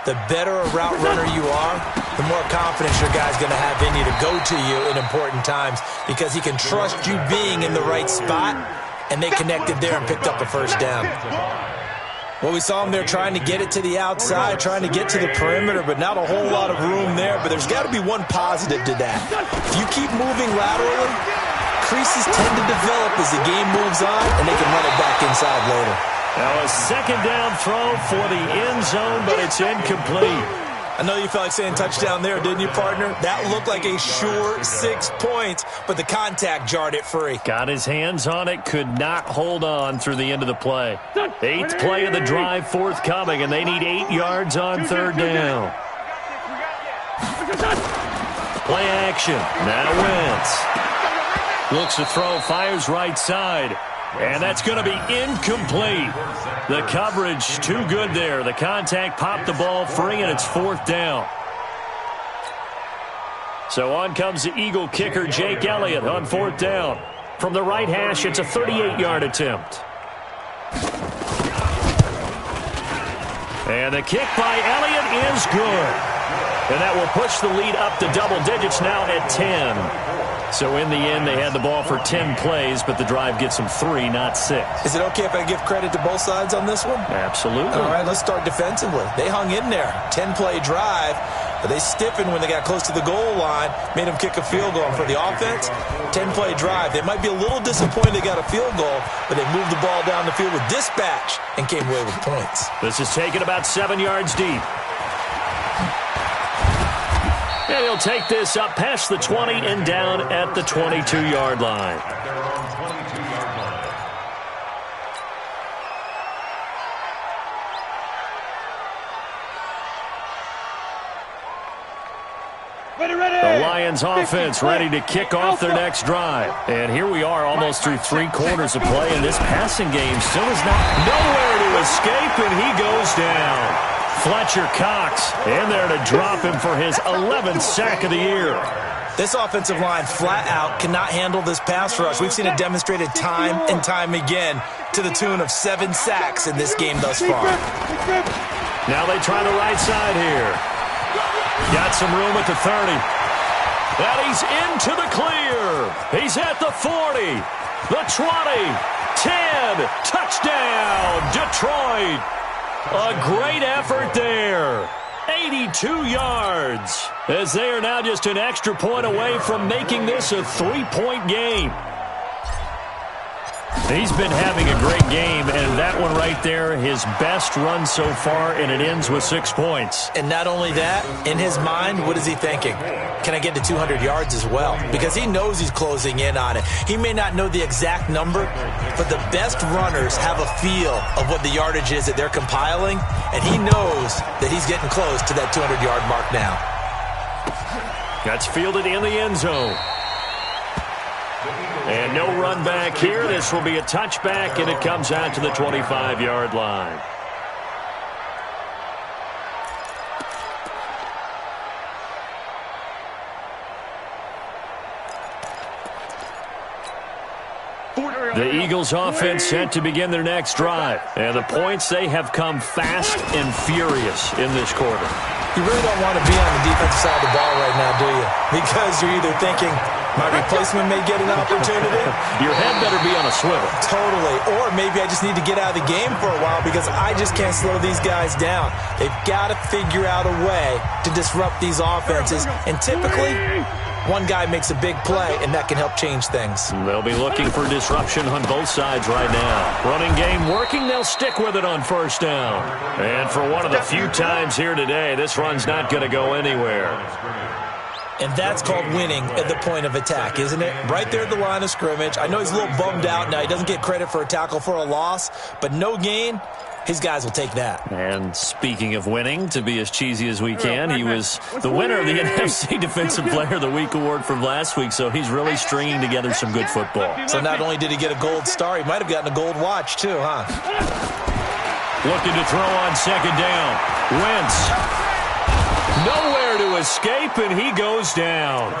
The better a route runner you are, the more confidence your guy's going to have in you to go to you in important times because he can trust you being in the right spot, and they connected there and picked up a first down. Well, we saw him there trying to get it to the outside, trying to get to the perimeter, but not a whole lot of room there. But there's got to be one positive to that. If you keep moving laterally, creases tend to develop as the game moves on, and they can run it back inside later. Now a 2nd down throw for the end zone, but it's incomplete. I know you felt like saying touchdown there, didn't you, partner? That looked like a sure 6 points, but the contact jarred it free. Got his hands on it, could not hold on through the end of the play. 8th play of the drive forthcoming, and they need 8 yards on 3rd down. Play action. Now Wentz. Looks to throw, fires right side. And that's going to be incomplete. The coverage too good there. The contact popped the ball free, and it's 4th down. So on comes the Eagle kicker, Jake Elliott, on 4th down. From the right hash, it's a 38-yard attempt. And the kick by Elliott is good. And that will push the lead up to double digits now at 10. So in the end, they had the ball for 10 plays, but the drive gets them 3, not 6. Is it okay if I give credit to both sides on this one? Absolutely. All right, let's start defensively. They hung in there. 10-play drive, but they stiffened when they got close to the goal line, made them kick a field goal. And for the offense, 10-play drive. They might be a little disappointed they got a field goal, but they moved the ball down the field with dispatch and came away with points. This is taken about 7 yards deep. And he'll take this up past the 20 and down at the 22-yard line. The Lions offense ready to kick off their next drive. And here we are almost through 3 quarters of play, and this passing game still is nowhere to escape, and he goes down. Fletcher Cox in there to drop him for his 11th sack of the year. This offensive line flat out cannot handle this pass rush. We've seen it demonstrated time and time again to the tune of 7 sacks in this game thus far. Now they try the right side here. Got some room at the 30. And he's into the clear. He's at the 40, the 20, 10. Touchdown, Detroit. A great effort there. 82 yards. As they are now just an extra point away from making this a 3-point game. He's been having a great game, and that one right there, his best run so far, and it ends with 6 points. And not only that, in his mind, what is he thinking? Can I get to 200 yards as well? Because he knows he's closing in on it. He may not know the exact number, but the best runners have a feel of what the yardage is that they're compiling, and he knows that he's getting close to that 200-yard mark now. That's fielded in the end zone. And no run back here. This will be a touchback, and it comes out to the 25-yard line. The Eagles offense set to begin their next drive. And the points, they have come fast and furious in this quarter. You really don't want to be on the defensive side of the ball right now, do you? Because you're either thinking, my replacement may get an opportunity. Your head better be on a swivel. Totally. Or maybe I just need to get out of the game for a while because I just can't slow these guys down. They've got to figure out a way to disrupt these offenses. And typically, one guy makes a big play, and that can help change things. They'll be looking for disruption on both sides right now. Running game working. They'll stick with it on first down. And for one of the few times here today, this run's not going to go anywhere. And that's called winning at the point of attack, isn't it? Right there at the line of scrimmage. I know he's a little bummed out now. He doesn't get credit for a tackle for a loss, but no gain. His guys will take that. And speaking of winning, to be as cheesy as we can, he was the winner of the NFC Defensive Player of the Week award from last week, so he's really stringing together some good football. So not only did he get a gold star, he might have gotten a gold watch too, huh? Looking to throw on second down. Wentz. Nowhere to escape, and he goes down.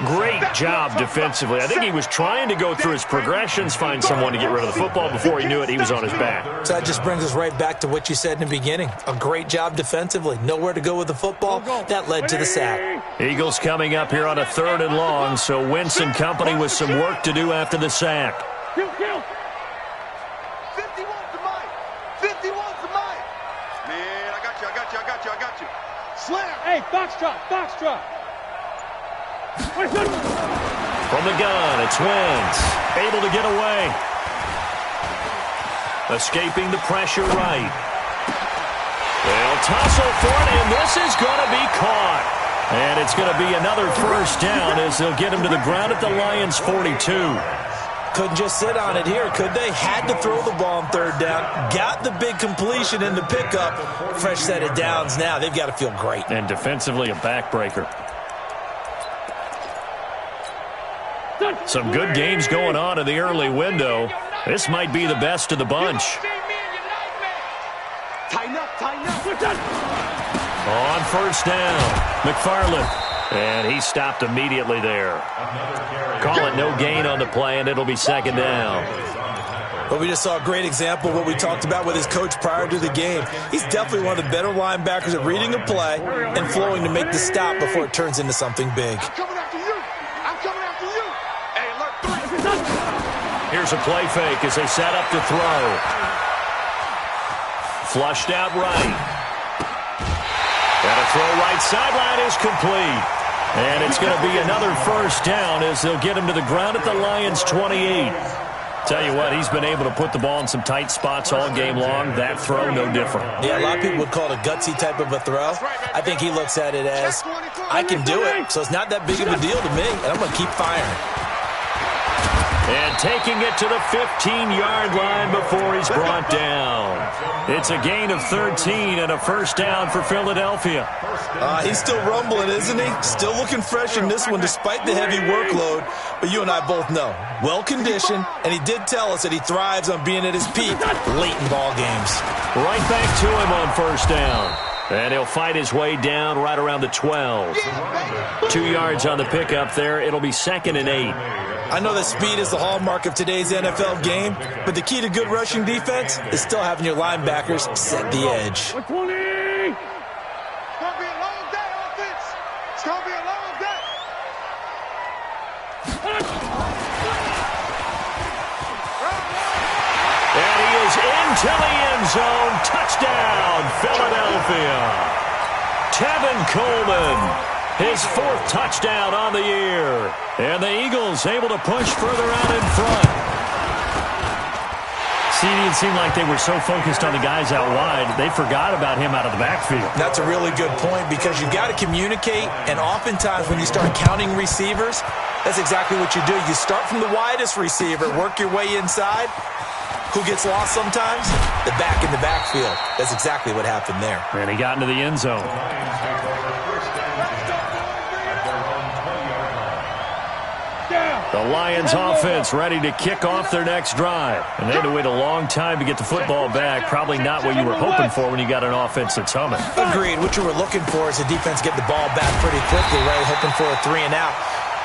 Great job defensively. I think he was trying to go through his progressions, find someone to get rid of the football. Before he knew it, he was on his back. So that just brings us right back to what you said in the beginning. A great job defensively. Nowhere to go with the football. That led to the sack. Eagles coming up here on a 3rd and long, so Wentz and company with some work to do after the sack. 51's the mic. 51's the mic. Man, I got you. Slam. Hey, foxtrot. From the gun, it's Wentz. Able to get away. Escaping the pressure right. They'll tussle for it, and this is going to be caught. And it's going to be another first down as they'll get him to the ground at the Lions' 42. Couldn't just sit on it here, could they? Had to throw the ball on 3rd down. Got the big completion in the pickup. Fresh set of downs now. They've got to feel great. And defensively, a backbreaker. Some good games going on in the early window. This might be the best of the bunch. Tighten up. On first down, McFarland. And he stopped immediately there. Call it no gain on the play, and it'll be second down. But we just saw a great example of what we talked about with his coach prior to the game. He's definitely one of the better linebackers at reading a play and flowing to make the stop before it turns into something big. I'm coming after you. Hey, alert 3. Here's a play fake as they set up to throw. Flushed out right. And a throw right sideline is complete. And it's going to be another first down as they'll get him to the ground at the Lions' 28. Tell you what, he's been able to put the ball in some tight spots all game long. That throw, no different. Yeah, a lot of people would call it a gutsy type of a throw. I think he looks at it as, I can do it, so it's not that big of a deal to me, and I'm going to keep firing. And taking it to the 15-yard line before he's brought down. It's a gain of 13 and a first down for Philadelphia. He's still rumbling, isn't he? Still looking fresh in this one despite the heavy workload. But you and I both know, well-conditioned, and he did tell us that he thrives on being at his peak late in ball games. Right back to him on first down. And he'll fight his way down right around the 12. 2 yards on the pickup there. It'll be 2nd and 8. I know that speed is the hallmark of today's NFL game, but the key to good rushing defense is still having your linebackers set the edge. 20. It's going to be a long day, offense. It's going to be a long day. And he is into the end zone. Touchdown, Philadelphia. Tevin Coleman. His 4th touchdown on the year. And the Eagles able to push further out in front. It seemed like they were so focused on the guys out wide, they forgot about him out of the backfield. That's a really good point because you've got to communicate, and oftentimes when you start counting receivers, that's exactly what you do. You start from the widest receiver, work your way inside. Who gets lost sometimes? The back in the backfield. That's exactly what happened there. And he got into the end zone. The Lions offense ready to kick off their next drive. And they had to wait a long time to get the football back. Probably not what you were hoping for when you got an offense that's humming. Agreed. What you were looking for is the defense get the ball back pretty quickly, right? Hoping for a 3-and-out.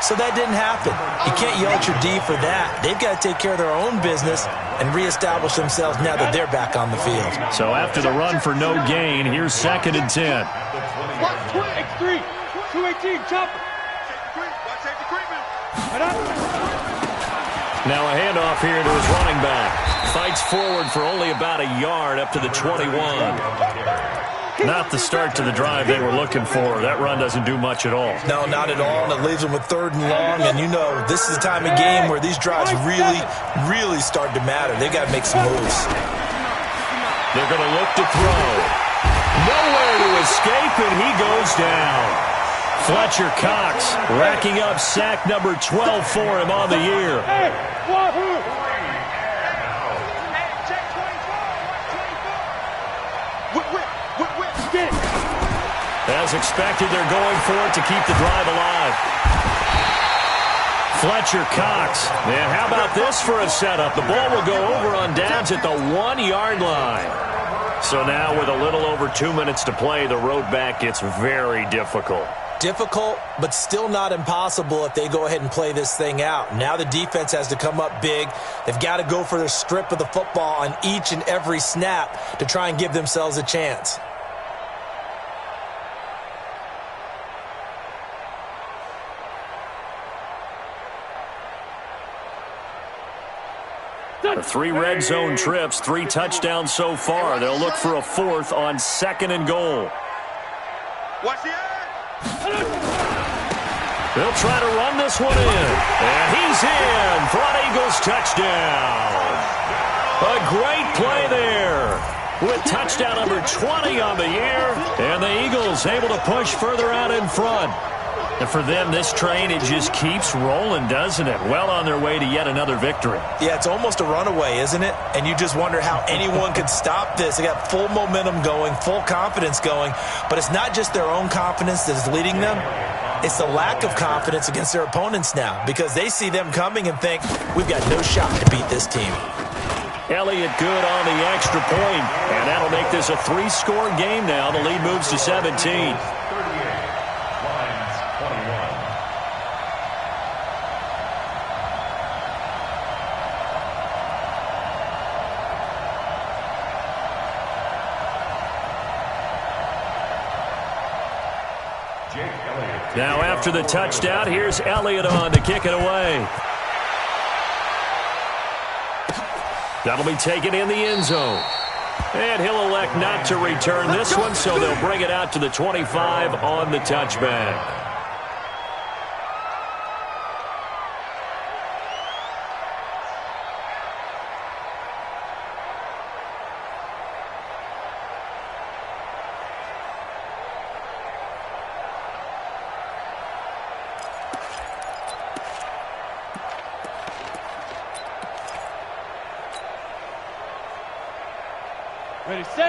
So that didn't happen. You can't yell at your D for that. They've got to take care of their own business and reestablish themselves now that they're back on the field. So after the run for no gain, here's 2nd and 10. X3, 218, chopper. Now a handoff here to his running back. Fights forward for only about a yard up to the 21. Not the start to the drive they were looking for. That run doesn't do much at all. No, not at all, and it leaves them with 3rd and long, and you know this is the time of game where these drives really start to matter. They've got to make some moves. They're going to look to throw. Nowhere to escape, and he goes down. Fletcher Cox racking up sack number 12 for him on the year. Hey, wahoo! As expected, they're going for it to keep the drive alive. Fletcher Cox. And how about this for a setup? The ball will go over on downs at the 1-yard line. So now with a little over 2 minutes to play, the road back gets very difficult. Difficult, but still not impossible if they go ahead and play this thing out. Now the defense has to come up big. They've got to go for their strip of the football on each and every snap to try and give themselves a chance. The 3 red zone trips, 3 touchdowns so far. They'll look for a 4th on 2nd and goal. Watch the They'll try to run this one in. And he's in for an Eagles touchdown. A great play there with touchdown number 20 on the year. And the Eagles able to push further out in front. And for them, this train, it just keeps rolling, doesn't it? Well on their way to yet another victory. Yeah, it's almost a runaway, isn't it? And you just wonder how anyone could stop this. They got full momentum going, full confidence going. But it's not just their own confidence that is leading them. It's the lack of confidence against their opponents now because they see them coming and think, we've got no shot to beat this team. Elliott good on the extra point. And that'll make this a 3-score game now. The lead moves to 17. Now after the touchdown, here's Elliott on to kick it away. That'll be taken in the end zone. And he'll elect not to return this one, so they'll bring it out to the 25 on the touchback.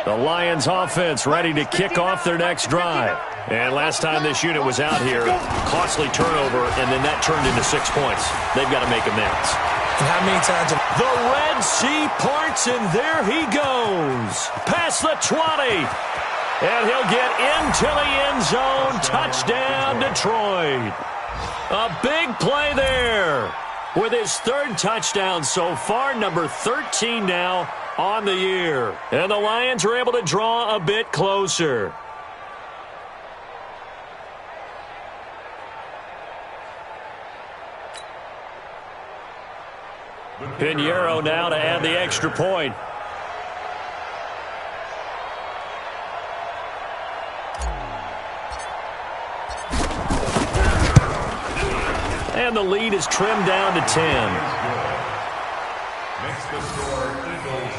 The Lions offense ready to kick off their next drive. And last time this unit was out here, costly turnover, and then that turned into 6 points. They've got to make amends. And how many times? The Red Sea parts, and there he goes. Past the 20. And he'll get into the end zone. Touchdown, Detroit. A big play there. With his 3rd touchdown so far, number 13 now on the year. And the Lions are able to draw a bit closer. Pinheiro now to add the extra point. And the lead is trimmed down to 10. Makes the score Eagles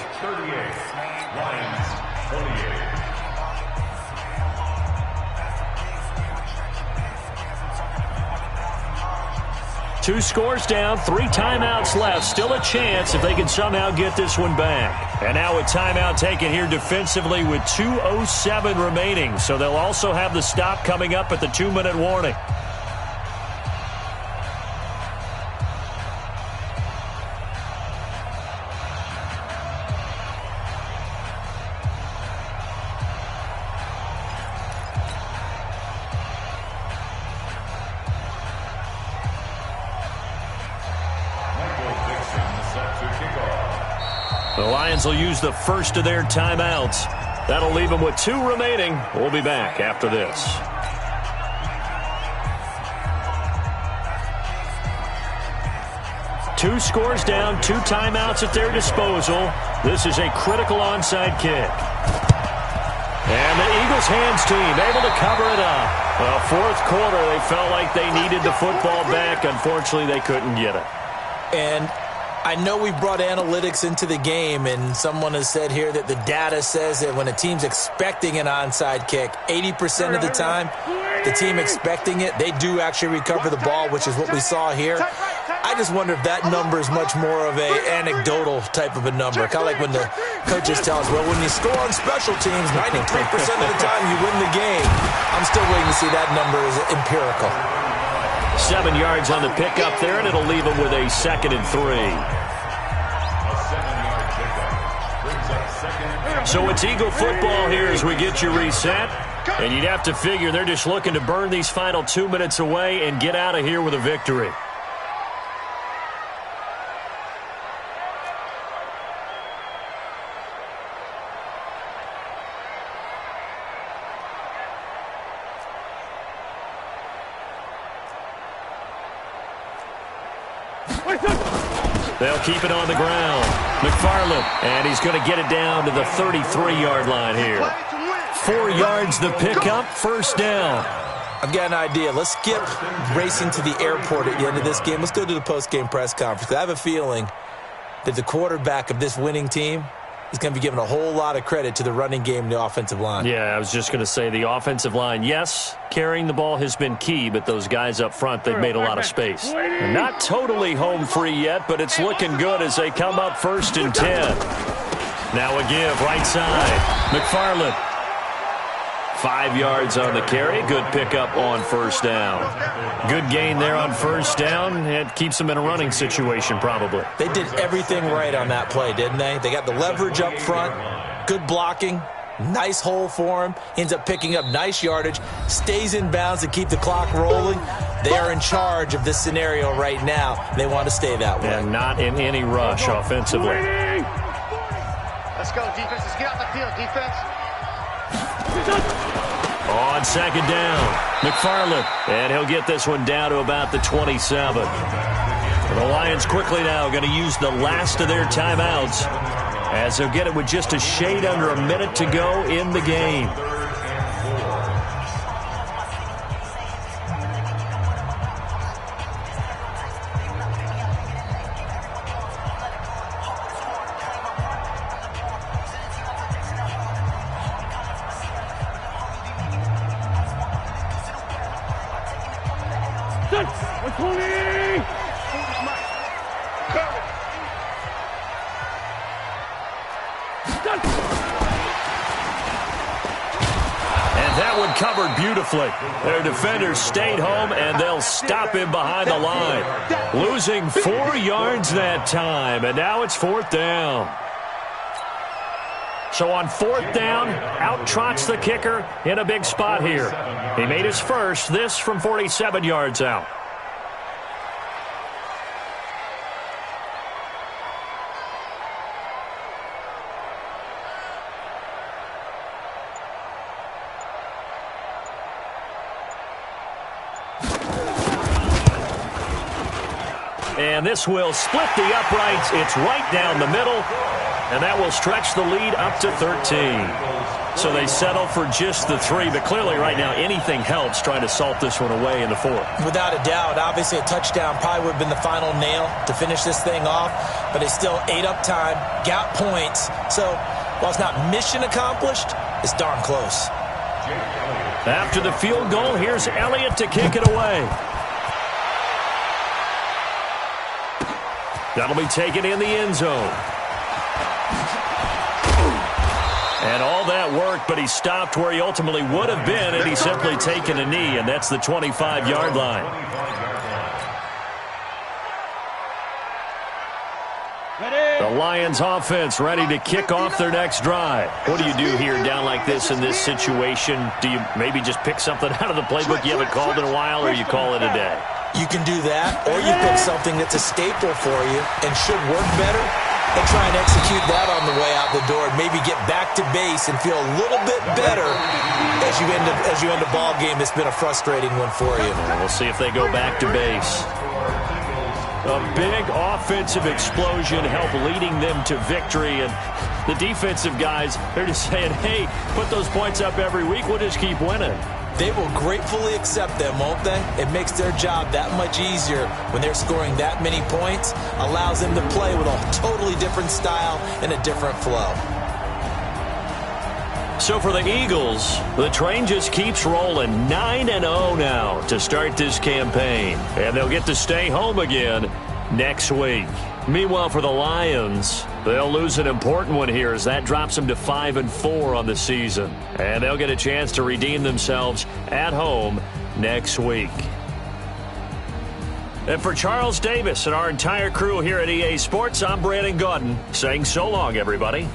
2 scores down, 3 timeouts left. Still a chance if they can somehow get this one back. And now a timeout taken here defensively with 2:07 remaining. So they'll also have the stop coming up at the 2-minute warning. The Lions will use the first of their timeouts. That'll leave them with 2 remaining. We'll be back after this. Two scores down, 2 timeouts at their disposal. This is a critical onside kick. And the Eagles hands team able to cover it up. Well, fourth quarter, they felt like they needed the football back. Unfortunately, they couldn't get it. And I know we brought analytics into the game, and someone has said here that the data says that when a team's expecting an onside kick, 80% of the time, the team expecting it, they do actually recover the ball, which is what we saw here. I just wonder if that number is much more of a anecdotal type of a number. Kind of like when the coaches tell us, well, when you score on special teams, 93% of the time you win the game. I'm still waiting to see that number as empirical. 7 yards on the pickup there, and it'll leave them with a 2nd and 3. So it's Eagle football here as we get you reset. And you'd have to figure they're just looking to burn these final 2 minutes away and get out of here with a victory. They'll keep it on the ground. McFarland, and he's going to get it down to the 33-yard line here. 4 yards the pickup, first down. I've got an idea. Let's skip racing to the airport at the end of this game. Let's go to the post-game press conference. I have a feeling that the quarterback of this winning team is going to be giving a whole lot of credit to the running game and the offensive line. Yeah, I was just going to say the offensive line, yes, carrying the ball has been key, but those guys up front, they've made a lot of space. Not totally home free yet, but it's looking good as they come up 1st and 10. Now a give, right side. McFarland. 5 yards on the carry. Good pickup on first down. Good gain there on first down. It keeps them in a running situation probably. They did everything right on that play, didn't they? They got the leverage up front. Good blocking. Nice hole for him. Ends up picking up nice yardage. Stays in bounds to keep the clock rolling. They are in charge of this scenario right now. They want to stay that way. And not in any rush offensively. Let's go, defense. Let's get out the field, defense. On 2nd down, McFarland, and he'll get this one down to about the 27. The Lions quickly now going to use the last of their timeouts as they'll get it with just a shade under a minute to go in the game. Covered beautifully. Their defenders stayed home, and they'll stop him behind the line. Losing 4 yards that time, and now it's 4th down. So on 4th down, out trots the kicker in a big spot here. He made his first, this from 47 yards out. And this will split the uprights. It's right down the middle. And that will stretch the lead up to 13. So they settle for just the 3. But clearly right now anything helps trying to salt this one away in the 4th. Without a doubt. Obviously a touchdown probably would have been the final nail to finish this thing off. But they still ate up time, got points. So while it's not mission accomplished, it's darn close. After the field goal, here's Elliott to kick it away. That'll be taken in the end zone. And all that worked, but he stopped where he ultimately would have been, and he's simply taken a knee, and that's the 25-yard line. The Lions offense ready to kick off their next drive. What do you do here down like this in this situation? Do you maybe just pick something out of the playbook you haven't called in a while, or you call it a day? You can do that, or you pick something that's a staple for you and should work better and try and execute that on the way out the door and maybe get back to base and feel a little bit better as you end a ball game that's been a frustrating one for you. And we'll see if they go back to base. A big offensive explosion helped leading them to victory, and the defensive guys, they're just saying, hey, put those points up every week, we'll just keep winning. They will gratefully accept them, won't they? It makes their job that much easier when they're scoring that many points, allows them to play with a totally different style and a different flow. So for the Eagles, the train just keeps rolling 9-0 now to start this campaign. And they'll get to stay home again next week. Meanwhile, for the Lions, they'll lose an important one here as that drops them to 5-4 on the season. And they'll get a chance to redeem themselves at home next week. And for Charles Davis and our entire crew here at EA Sports, I'm Brandon Gaudin saying so long, everybody.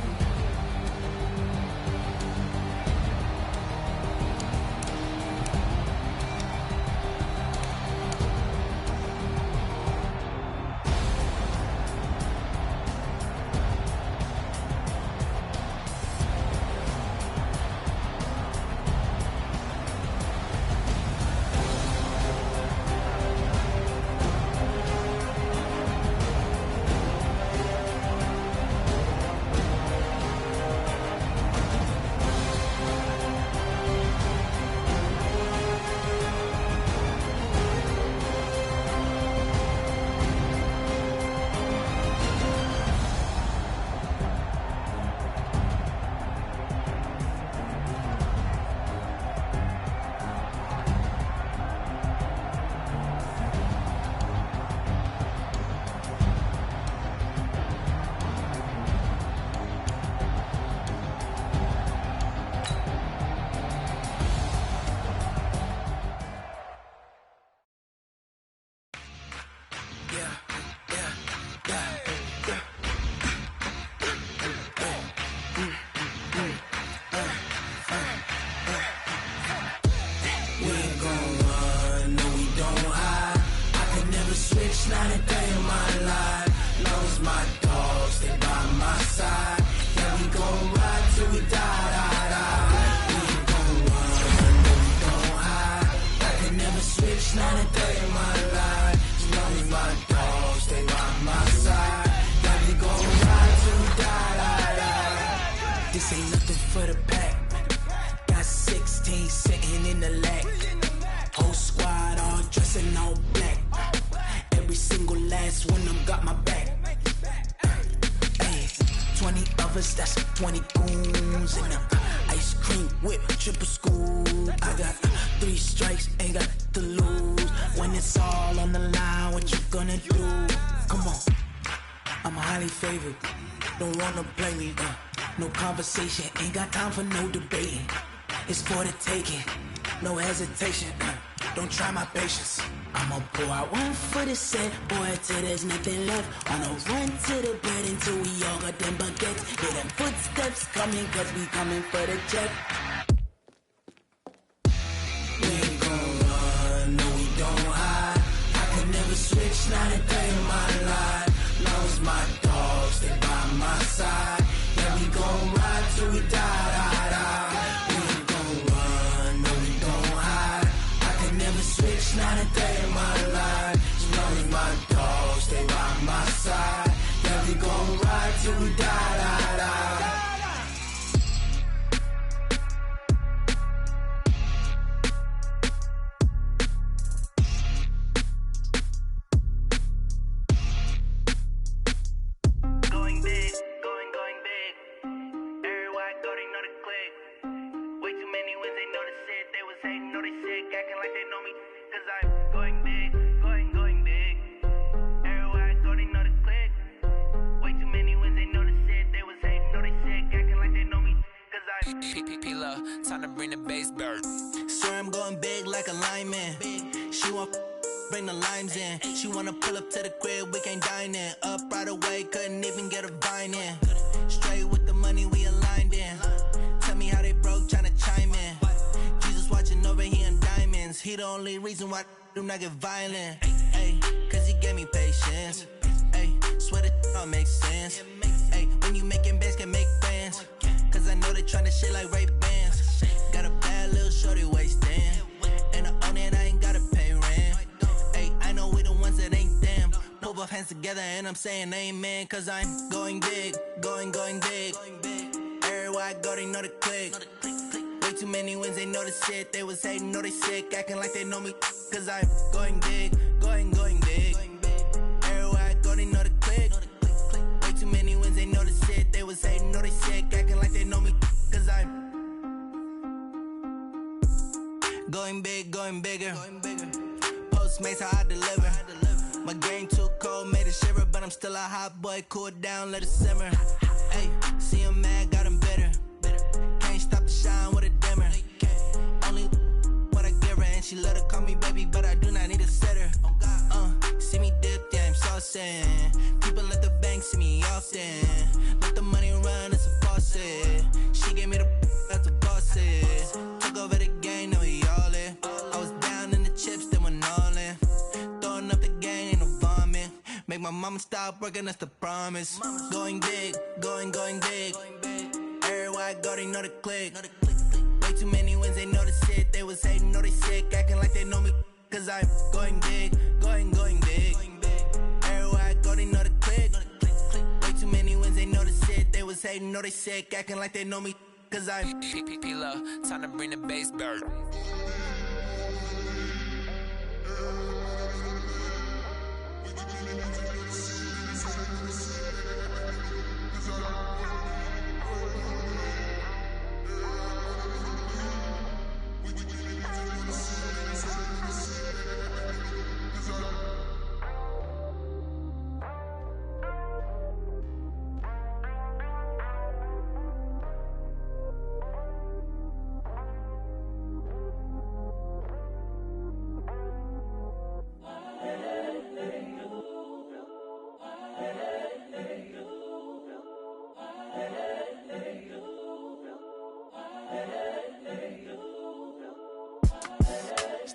That's 20 goons and ice cream whip, triple scoop. I got 3 strikes, ain't got to lose. When it's all on the line, what you gonna do? Come on, I'm highly favored. Don't wanna play me, no conversation, ain't got time for no debating. It's for the taking, no hesitation. Don't try my patience. I'ma pour out one for the set, boy, till there's nothing left. On a run to the bed until we all got them baguettes. Hear them footsteps coming, cause we coming for the check. We ain't gon' run, no we don't hide. I can never switch, not a day in my life. Long as my dogs, they by my side. Yeah, we gon' ride till we die. We ain't gon' run, no we don't hide. I can never switch, not a day in my life. As long as my dogs, they by my side. Yeah, we gon' ride till we die. Going big, going time to bring the bass bird. Swear I'm going big like a lineman. She want bring the limes in. She wanna pull up to the crib, we can't dine in. Up right away, couldn't even get a vine in. Straight with the money we aligned in. Tell me how they broke, tryna chime in. Jesus watching over here in diamonds. He the only reason why I do not get violent. Ay, cause he gave me patience. Ay, swear that all makes sense. Ay, when you making bands, can make friends. Cause I know they tryna shit like Ray-Bans. Got a bad little shorty wasting. And I own it, I ain't gotta pay rent. Ay, I know we the ones that ain't them. Pull both hands together and I'm saying amen. Cause I'm going big, going big. Everywhere I go, they know the click. Way too many wins, they know the shit. They was hating, know they sick, acting like they know me. Cause I'm going big, going big. Everywhere I go, they know the click. Way too many wins, they know the shit. They was hating, know they sick, acting like they know me. Cause I'm going big, going bigger. Postmates, how I deliver. My game too cold, made it shiver. But I'm still a hot boy, cool it down, let it simmer. Hey, see him mad, got him bitter. Can't stop the shine with a dimmer. Only what I give her, and she love to call me baby, but I do not need a sitter. See me dip, yeah, I'm saucing. People at the bank see me often. Let the money run, it's a faucet. She gave me the that's a bosses. Took over the game, now we all in. I was down in the chips, then went all in. Throwing up the game, ain't no vomit. Make my mama stop working, that's the promise. Going big, going big. Everywhere I go, they know the click. Way too many wins, they know the shit. They was hating, know they sick, acting like they know me. Cause I'm going big, going big. Everywhere I go, they know the click. Way too many wins, they know the shit. They was hating, know they sick, acting like they know me. Cause I'm P-P-P-Love, time to bring the bass bird.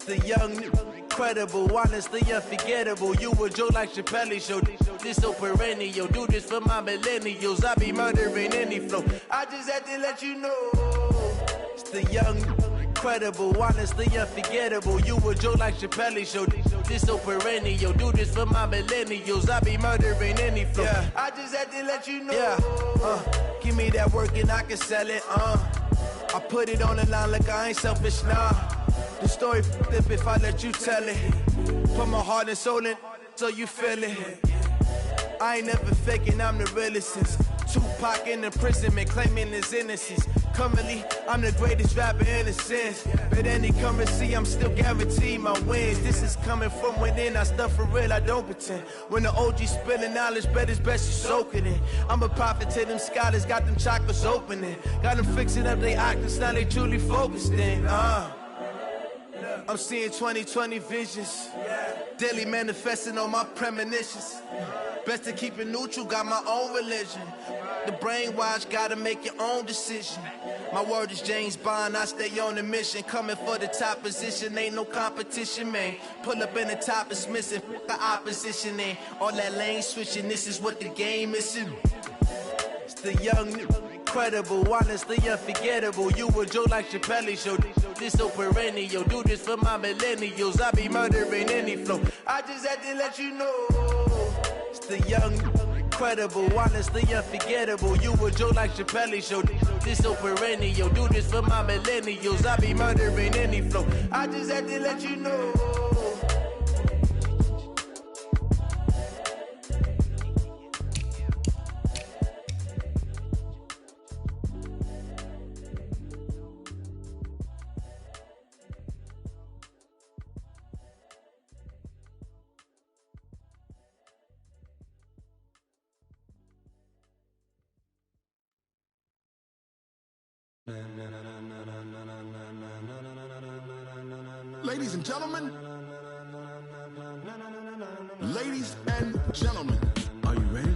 The young, incredible, honestly unforgettable. You a Joe like Chappelle show. This so perennial. Do this for my millennials. I be murdering any flow. I just had to let you know. It's the young, incredible, honestly unforgettable. You a Joe like Chappelle show. This so perennial. Do this for my millennials. I be murdering any flow. Yeah. I just had to let you know. Yeah. Give me that work and I can sell it. I put it on the line like I ain't selfish, nah. The story flip if I let you tell it. Put my heart and soul in so you feel it. I ain't never faking, I'm the realest since Tupac in imprisonment, claiming his innocence. Currently, I'm the greatest rapper in a sense. But any currency, I'm still guaranteed my wins. This is coming from within, I stuff for real, I don't pretend. When the OG spilling knowledge, bet it's best you soak it in. I'm a prophet to them scholars, got them chakras opening. Got them fixing up their octaves, now they truly focused in. I'm seeing 2020 visions. Daily manifesting on my premonitions. Best to keep it neutral, got my own religion. The brainwash, gotta make your own decision. My word is James Bond, I stay on the mission. Coming for the top position, ain't no competition, man. Pull up in the top, it's missing, the opposition in. All that lane switching, this is what the game is. It's the young, incredible, honestly unforgettable. You a Joe like Chappelle show. This so perennial. Do this for my millennials. I be murdering any flow. I just had to let you know. It's the young, incredible, honestly unforgettable. You a Joe like Chappelle show. This so perennial. Do this for my millennials. I be murdering any flow. I just had to let you know. Ladies and gentlemen. Ladies and gentlemen. Are you ready?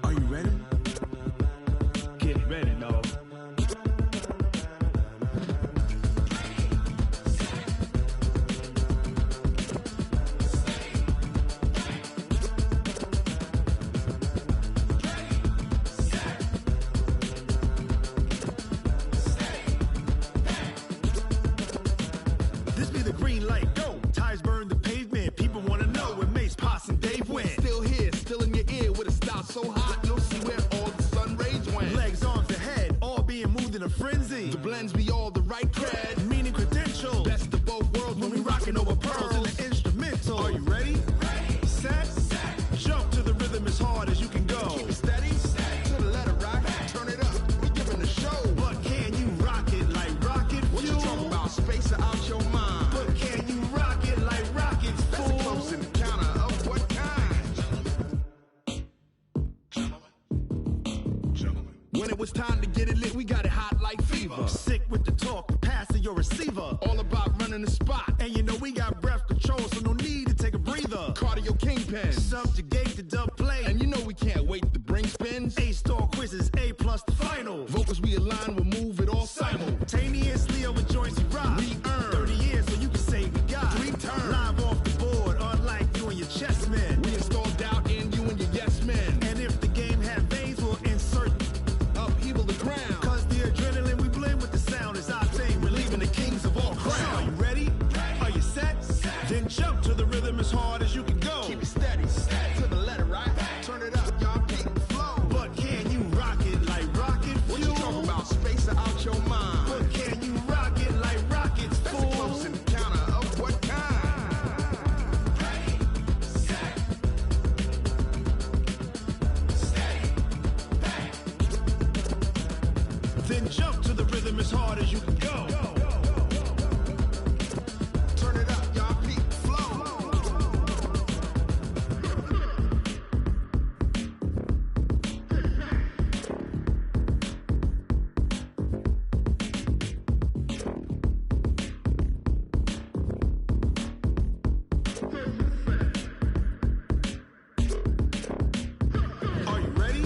Are you ready? Get ready, dog. This be the green light, go. Tires burn the pavement. People wanna know where Mace, Potts, and Dave went. Still here, still in your ear with a style so hot, you'll see where all the sun rays went. Legs, arms, and head, all being moved in a frenzy. The blends be all the right cred, meaning credentials. Best of both worlds when we rockin' over pearls in the instrumental. Are you ready? Set, jump to the rhythm as hard as you can go. Keep it steady, to the letter rock, turn it up, we giving the show. But can you rock it like rocket fuel? What you talking about, space or out your mind? But can you rock it like rockets, fool? That's a close encounter of what kind? Gentlemen. When it was time to get it lit, we got it hot like fever. Sick with the talk, passing your receiver. All about running the spot. And you know we got breath control, so no need to take a breather. Cardio kingpin, subjugate the dub play. And you know we can't wait to bring spins. A-star quizzes, A+ the final. Vocals we align, we'll move it all simultaneously over joints we rock. We earn 30 years, so you can say we got 3 turns. Live off the board, unlike you and your chess men. We install doubt in you and your yes men. And if the game had veins, we'll insert upheaval the ground. Cause the adrenaline we blend with the sound is our thing. We're leaving the kings of all crowns. Are you ready? Are you set? Then jump to the rhythm as hard as you can go. Keep it steady, to the letter right. Turn it up, y'all keep the flow. But can you rock it like rocket fuel? What you talking about, space or out your mind? But can you rock it like rockets, fool? That's a close encounter of what kind? Then jump to the rhythm as hard as you can go. Turn it up, y'all keep the flow. Are you ready?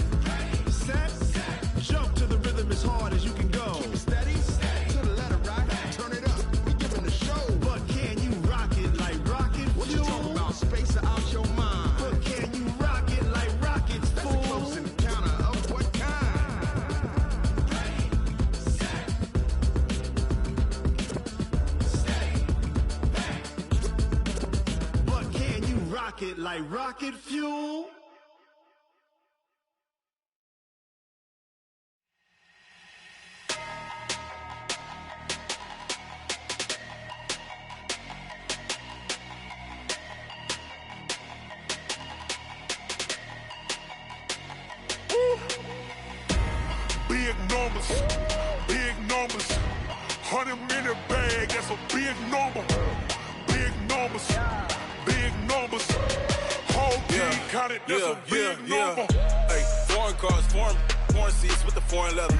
Set, jump to the rhythm as hard as you can go. Keep it steady, to the letter right. Turn it up, we giving the show. But can you rock it like rocket fuel? What you talking about, space or out your mind? But can you rock it like rockets, fool? That's a close encounter of what kind? But can you rock it like rocket fuel? Big numbers, 100 minute bag, that's a big number. Big numbers, whole team counted, that's a big number. Hey, foreign cars, foreign seats with the foreign leather.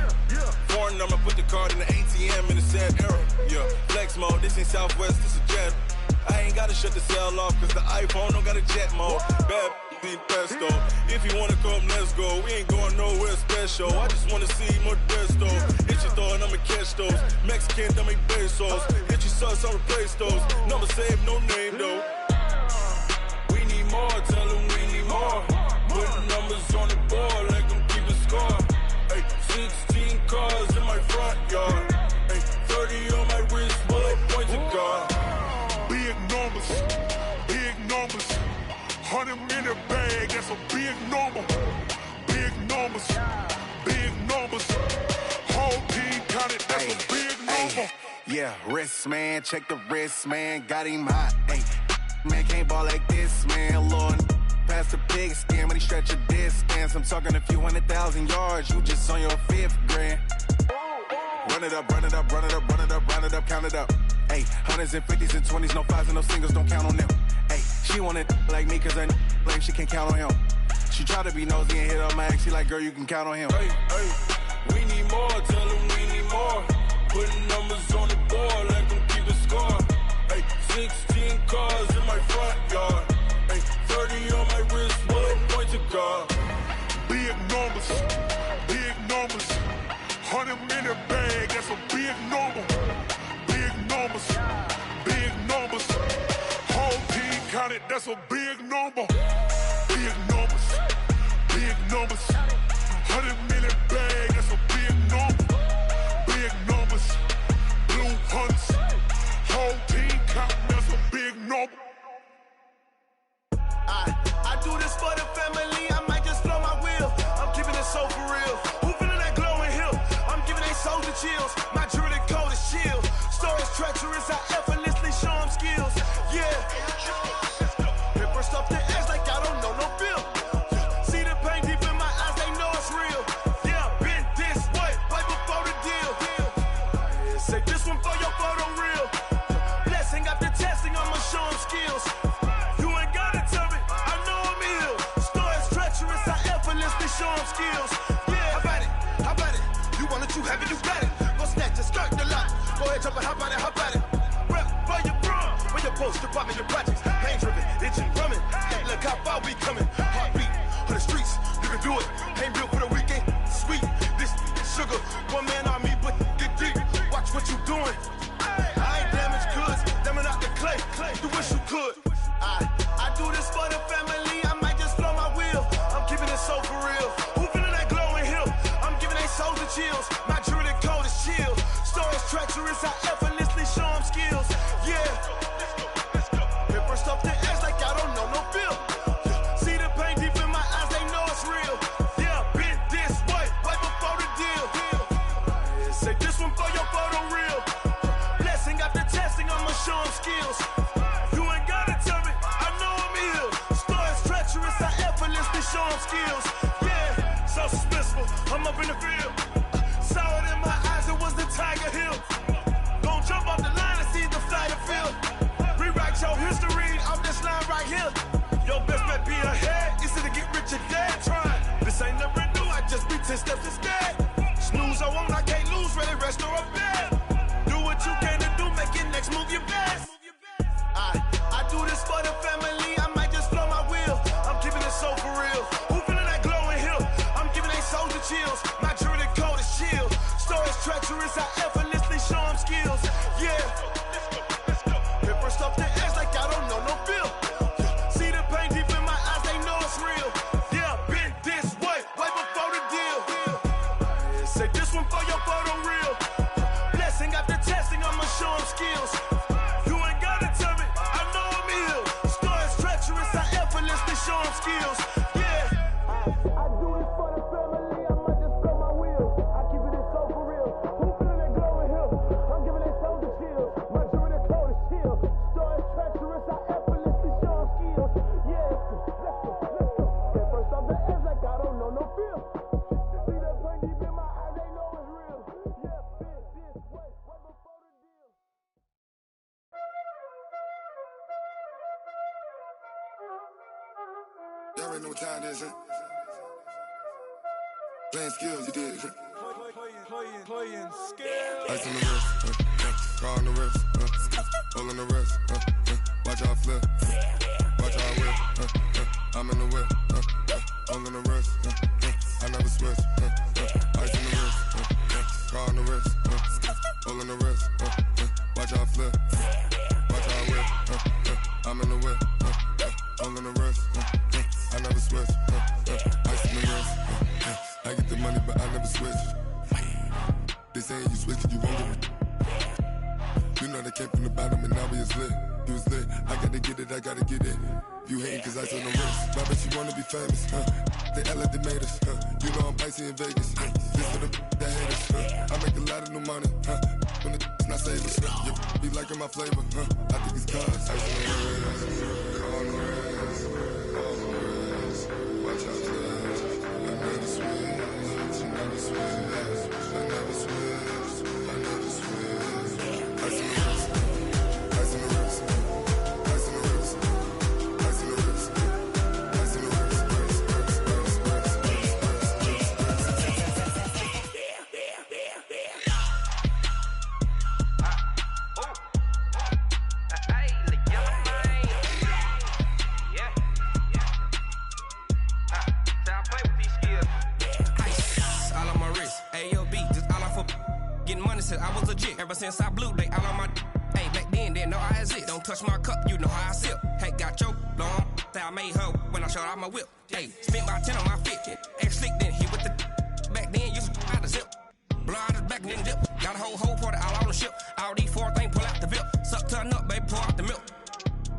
Foreign number, put the card in the ATM in the sad era. Yeah, flex mode, this ain't Southwest, this a jet. I ain't gotta shut the cell off, cause the iPhone don't got a jet mode. Bad need pesto. If you wanna come, let's go. We ain't going nowhere special. I just wanna see more Modesto. Hit your thought, I'ma catch those. Mexican, dumb make pesos. Hit your sauce, I'll replace those. Number save, no name though. We need more, tell them we need more. Putting numbers on the board, like them keep a score. Hey, 16 cars in my front yard. Hey, 30 on my wrist, bullet points to God. Big numbers, 100 minute bag, that's a big number. Big numbers, whole team counted, that's a big number. Yeah, wrist man, check the wrist man, got him hot. Hey, man can't ball like this, man. Lord, past the big skin, but he stretch a distance. I'm talking a few 100,000 yards, you just on your 5th grand. Run it up, count it up. Hey, hundreds and 50s and 20s, no 5s and no singles, don't count on them. Hey, she want it like me, cause her like she can count on him. She try to be nosy and hit up my ex, she like, girl, you can count on him. Hey, we need more, tell them we need more. Putting numbers on the board, like them keep a score. big number. Big numbers. Big numbers. Whole team counted, that's a big number. Big numbers. Big numbers. 100 million bag, that's a big number. Big numbers. Blue hunts. Whole team count, that's a big number. I do this for the family, I might just blow my wheel. I'm keeping it so for real. Who feeling that glowing hill? I'm giving they soldier chills. My jewelry code is chill. Stories treacherous, I effortlessly show them skills. Yeah. Paper stuff the edge like I don't know no feel. See the pain deep in my eyes, they know it's real. Yeah, been this way, right before the deal. Say this one for your photo real. Blessing after testing, I'ma show them skills. You ain't gotta tell me, I know I'm ill. Stories treacherous, I effortlessly show them skills. Yeah, how about it? You want it, you have it, you got it. Go snatch it, skirt the lot. Go ahead, jump it, how about it? Rep for your bro, when your post, department, your projects. Pain driven, itching, drumming. Hey, look how far we coming. Heartbeat on the streets, you can do it. Ain't built for the weekend, sweet. This sugar, one man army, but get deep. Watch what you doing. I ain't damaged goods, damn out the clay. You wish you could. I do this for the family, I might just blow my wheel. I'm keeping it so for real. Who feeling that glowing hill? I'm giving they soldier chills. My jewelry code is chill. Stories treacherous, I effortlessly show them skills. Yeah. Paper stuff the edge like I don't know no feel. See the pain deep in my eyes, they know it's real. Yeah, been this way, right before the deal. Say this one for your photo real. Blessing after testing, I'ma show them skills. You ain't gotta tell me, I know I'm ill. Stories treacherous, I effortlessly show them skills. Yeah, so suspenseful, I'm up in the field. Saw it in my eyes, it was the Tiger Hill. Gon' jump off the line and see the flight of field. Rewrite your history off this line right here. Your best bet be ahead, easy to get rich or dead. Trying, this ain't never new, I just be 10 steps instead. Snooze I won't, I can't lose, ready, rest or a bed. Do what you can to do, make your next move your best. I do this for the family, I might just blow my wheel. I'm keeping it so for real. Who feeling that glowing hill? I'm giving they soldier chills. My jewelry code is chill. Stories treacherous, I effortlessly show them skills. Yeah. Paper stuff the edge like I don't know no feel. See the pain deep in my eyes, they know it's real. Yeah, been this way, right before the deal. Say this one for your photo real. Blessing after testing, I'ma show them skills. You ain't gotta tell me, I know I'm ill. Stories treacherous, I effortlessly show them skills. Yeah. I do this for the family, I might just blow my wheel. I keep it so for real. Who feeling that glowing hill? I'm giving they soldier chills. My jewelry code is chill. Stories treacherous, I effortlessly show them skills. Yeah, let's go. At first off the edge like I don't know no feel. See that pain deep in my eyes, they know it's real. Yeah, been this way, right before the deal. Y'all already know what time it is, huh? Playing skills, you did. Playing skills. Ice on the wrist, car on the wrist, hole in the wrist, watch how I flip, watch how I whip, I'm in the whip, hole in the wrist, I never switch, ice on the wrist, car on the wrist, hole in the wrist, watch how I flip, watch how I whip, I'm in the whip, hole in the wrist, I never switch, ice on the wrist, I get the money but I never switch. They saying you switch it, you won't get it. You know they came from the bottom and now we is lit. You was lit, I gotta get it, I gotta get it. You hating cause I told no risk. My bitch, you wanna be famous, They Ella, they made us, You know I'm icy in Vegas, This for the that hate us, I make a lot of new money, When the not savers, You be liking my flavor, I think it's cause ice on the wrist, on the wrist, on the wrist. Watch out, I never switch, I never switch. I never switch, I never switch. Ice in the wrist, ice in the wrist, ice in the wrist, ice in the wrist, ice in the wrist, All on my wrist, AOB, just all off of Ever since I blew, they all on my. Hey, back then, didn't know I exist. Don't touch my cup, you know how I sip. Hey, got your long. That I made her when I showed out my whip. Hey, spent about 10 on my fit. Ex-slick, then hit with the. Back then, used to out the zip. Blow out his back, then dip. Got a whole party all on the ship. All these 4 things, pull out the VIP. Suck, turn up, baby, pour out the milk.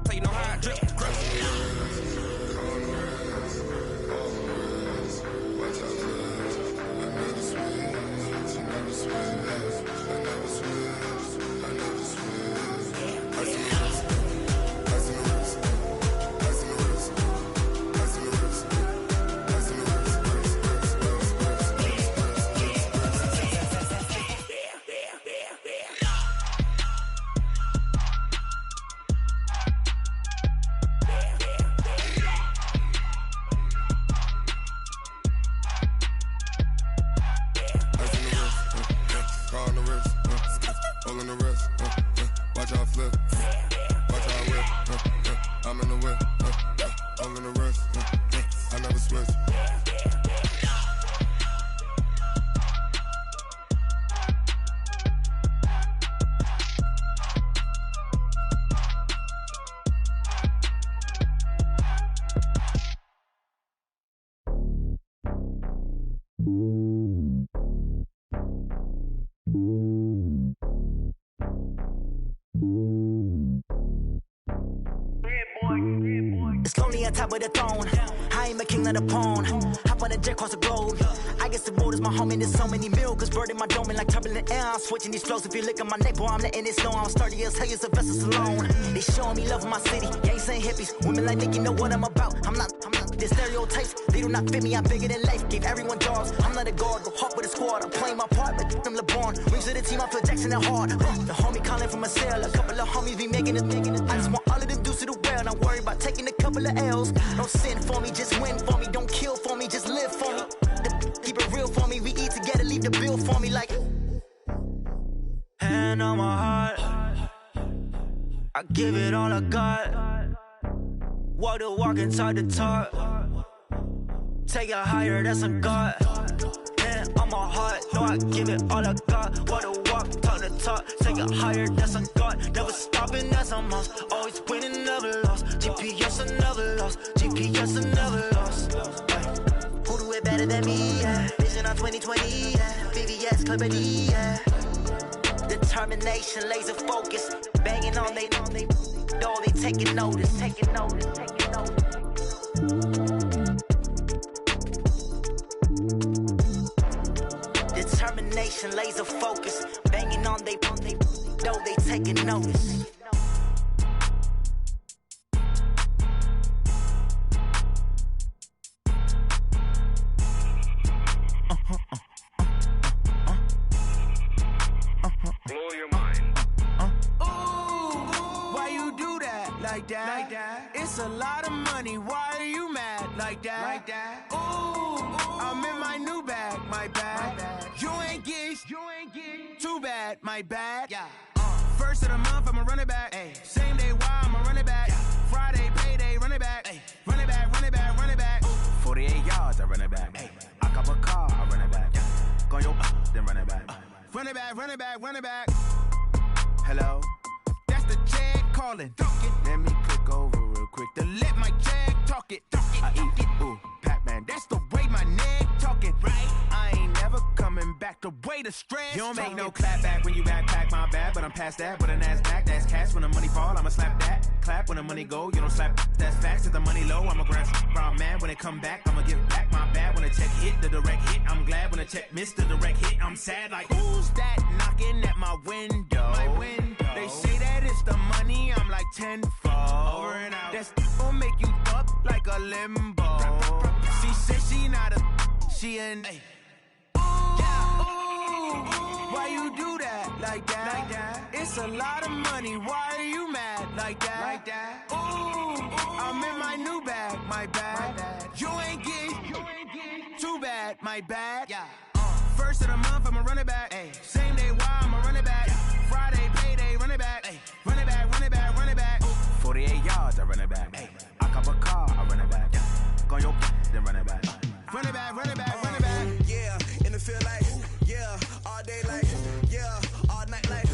So you know how I drip. It's lonely on top of the throne. I ain't a king of the pawn. Hop on a jet across the globe. I guess the road is my home and there's so many milkers birding my dome and like turbulent air. I'm switching these flows. If you look at my neck, boy, I'm letting it snow. I'm sturdy as hell, a vessel alone. They showing me love in my city. Gangs ain't hippies. Women like Nicky know what I'm about. I'm not the stereotypes. They do not fit me. I'm bigger than life. Gave everyone jobs. I'm not a guard. Go hop with a squad. I'm playing my part like them LeBron. Rings to the team. I feel Jackson and hard. The homie calling from a cell. A couple of homies be making it. I just want all of them dudes to the well. Not worry about taking a couple of L's. Don't sin for me, just win for me. Don't kill for me, just live for me. Keep it real for me. We eat together, leave the bill for me like. Hand on my heart, I give it all I got. Walk the walk inside the talk. Take it higher, that's a God. Hand on my heart, no, I give it all I got. Walk the walk, talk the talk. Take it higher, that's a God. Never stopping, that's a must. Always winning, never lost. GPS, I never lost. GPS, I never lost. Who do it better than me? Yeah. Vision on 2020. Yeah. VVS, Clipper D. Yeah. Determination, laser focus. Banging on they door, they taking notice. Taking notice, taking notice. Determination, laser focus. Banging on they door, they taking notice. Blow your mind. Why you do that like that? It's a lot of money. Why are you mad like that? Ooh, I'm in my new bag, my bag. You ain't get too bad, my bad. Yeah. First of the month, I'ma run it back. Ay. Same day, why I'ma run it back. Friday, payday, run it back. Ay. Run it back, run it back, run it back. 48 yards, I run it back. Ay. I cop a car, I run it back. Go your then run it back. Run it back, run it back, run it back. Hello, that's the jag calling. Let me click over real quick to let my jag talk it. I eat it, ooh, Pac-Man. That's the way my neck talking. Right, I ain't never coming back. The way the stress. You don't make no clap back when you backpack, my bad. But I'm past that. With a NASDAQ, that's cash. When the money fall, I'ma slap that. Clap when the money go, you don't slap. That's facts. If the money low, I'ma grab brown man. When it come back, I'ma give back my bad. When the check hit, the direct hit. I'm glad when the check missed the direct hit. I'm sad like who's that knocking at my window? My window. They say that it's the money. I'm like tenfold. Over and out. That's gon' make you up like a limbo. She said she not a. She an. Why you do that like that? It's a lot of money. Why are you mad like that? Ooh, I'm in my new bag, my bad. You ain't get too bad, my bad. First of the month, I'ma run it back. Ay. Same day, why I'ma run it back. Friday, payday, run it back. Ay. Run it back, run it back, run it back. 48 yards, I run it back. Ay. I cop a car, I run it back. Go your then run it back. Run it back, run it back, run it back. Yeah, in the field like, yeah, all day like, yeah, all night like,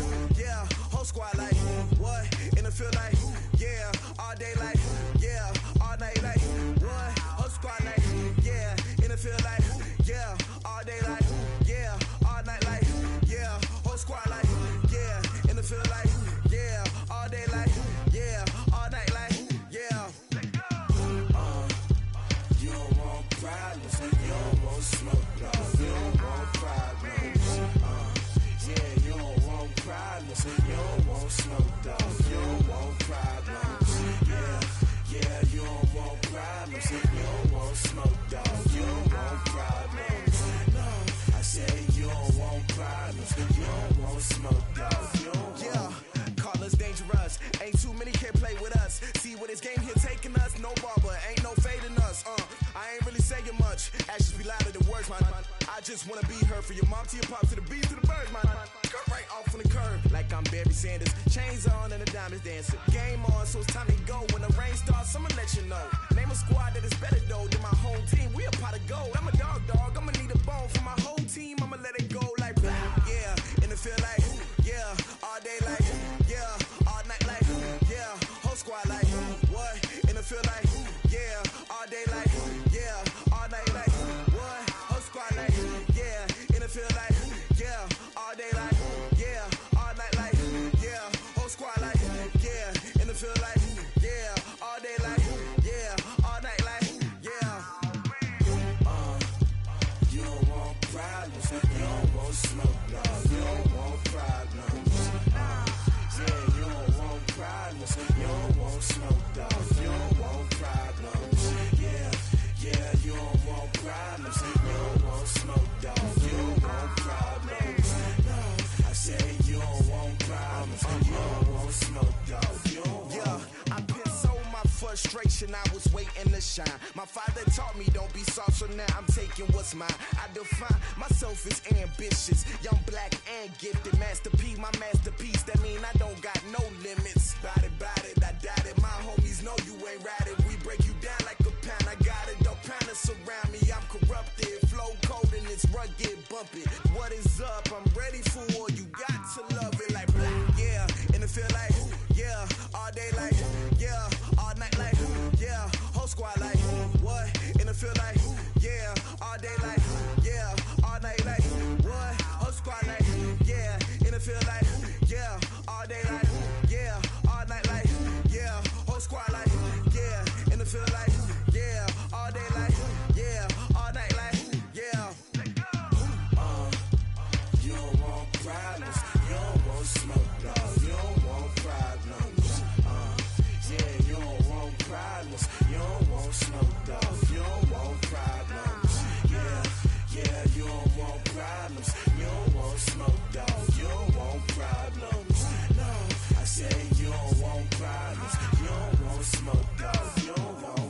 Game here taking us, no barber, ain't no fading us. I ain't really saying much. Actions be louder than words, man. I just wanna be heard from your mom to your pop to the beat to the birds, man. Skirt right off on the curb, like I'm Barry Sanders. Chains on and the diamonds dancing. Game on, so it's time to go. When the rain starts, I'ma let you know. Name a squad that is better though than my home team. We a pot of gold. I'm a dog. I'ma need a bone for my whole team. I'ma let it go like yeah. And it feel like yeah. All day like yeah. All night like yeah. Whole squad like what? And it feel like yeah. All day like yeah. All night like what? Whole squad like yeah. And it feel like yeah. All day like yeah. All night like yeah. Whole squad like yeah. And it feel like yeah. All day like yeah. All night like yeah. You don't want problems. You don't want smoke, no. You don't want problems. Yeah, you don't want problems. You don't want smoke, dog. You don't want problems. Yeah, you don't want problems. You don't want smoke, dog. You don't want problems. No, I said you don't want problems. You don't want smoke, dog. You don't want. Yeah, I've been so my frustration, I was waiting to shine. My father taught me don't be soft, so now I'm taking what's mine. I define myself as ambitious, young, black, and gifted. Master P, my masterpiece. That mean I don't got no limits. Bout it, I doubt it. My homies know you ain't ratted. We break you down like a pound. I got it, don't pound us around me. I'm corrupted, flow cold and it's rugged, bumpy. What is up? I'm ready for war. You got to love it like black, yeah. And it feel like yeah. All day like yeah. All night like yeah. Whole squad like what? And it feel like yeah. All day like yeah. All night like what? Whole squad like yeah. And it feel like yeah. All day like yeah. All night like yeah. Whole squad like yeah. And it feel like yeah. All day like yeah. All night like yeah. You don't want problems. You don't want smoke, no. You don't want problems. Yeah, you don't want problems. You don't want smoke, dog. You don't want problems. Yeah, you don't want problems. You don't want smoke, dog. You don't want problems. No, I said you don't want problems. You don't want smoke, dog. You don't want.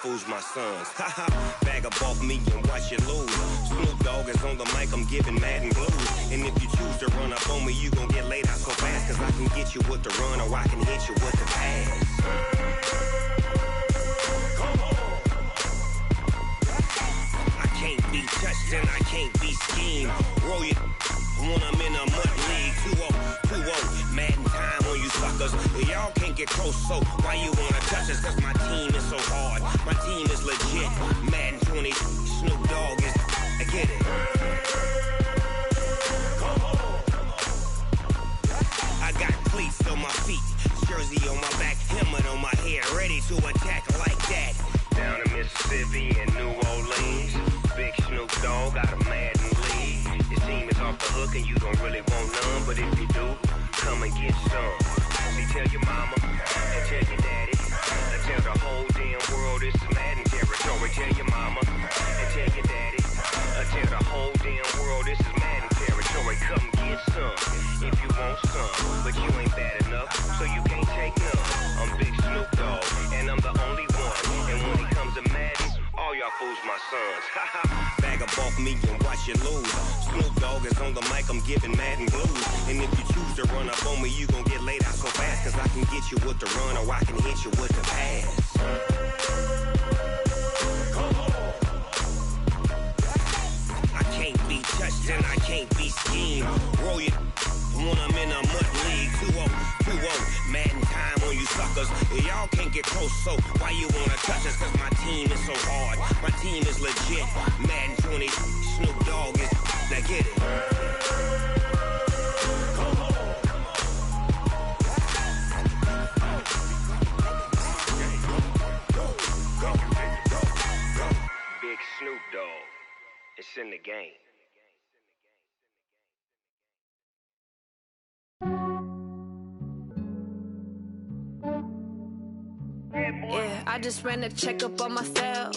Fools my sons. Haha, bag up off me and watch you lose. Snoop Dogg is on the mic, I'm giving Madden blues. And if you choose to run up on me, you gon' get laid out so fast. Cause I can get you with the run or I can hit you with the pass. Come on. I can't be touched and I can't be schemed. Roll you when I'm in a mud league. 2-0, Madden time on you suckers. Y'all can't get close, so why you wanna touch us? Cause my team is so hard. My team is legit. Madden 20, Snoop Dogg is. I get it. Come on. I got cleats on my feet, jersey on my back, helmet on my head, ready to attack like that. Down in Mississippi and New Orleans, Big Snoop Dogg got a Madden lead. Your team is off the hook and you don't really want none, but if you do, come and get some. See, tell your mama and tell your daddy, and tell the whole damn world this is Madden territory. Tell your mama and tell your daddy, and tell the whole damn world this is Madden territory. Come get get some if you want some, but you ain't bad enough, so you can't take none. I'm Big Snoop Dogg, and I'm the only one. And when it comes to Madden, all y'all fools my sons. Bag a bulk me and watch you lose. Snoop Dogg is on the mic, I'm giving Madden blues. And if you choose to run up on me, you gon' get laid out so fast, cause I can get you with the run or I can hit you with the pass. I can't be touched and I can't be schemed. Roll you when I'm in a mud league. 2-0, Madden time on you suckers. Y'all can't get close, so why you wanna touch us? Cause my team is so hard, my team is legit. Madden 20, Snoop Dogg is, now get it. Big Snoop Dogg, it's in the game. Yeah, I just ran a checkup on myself.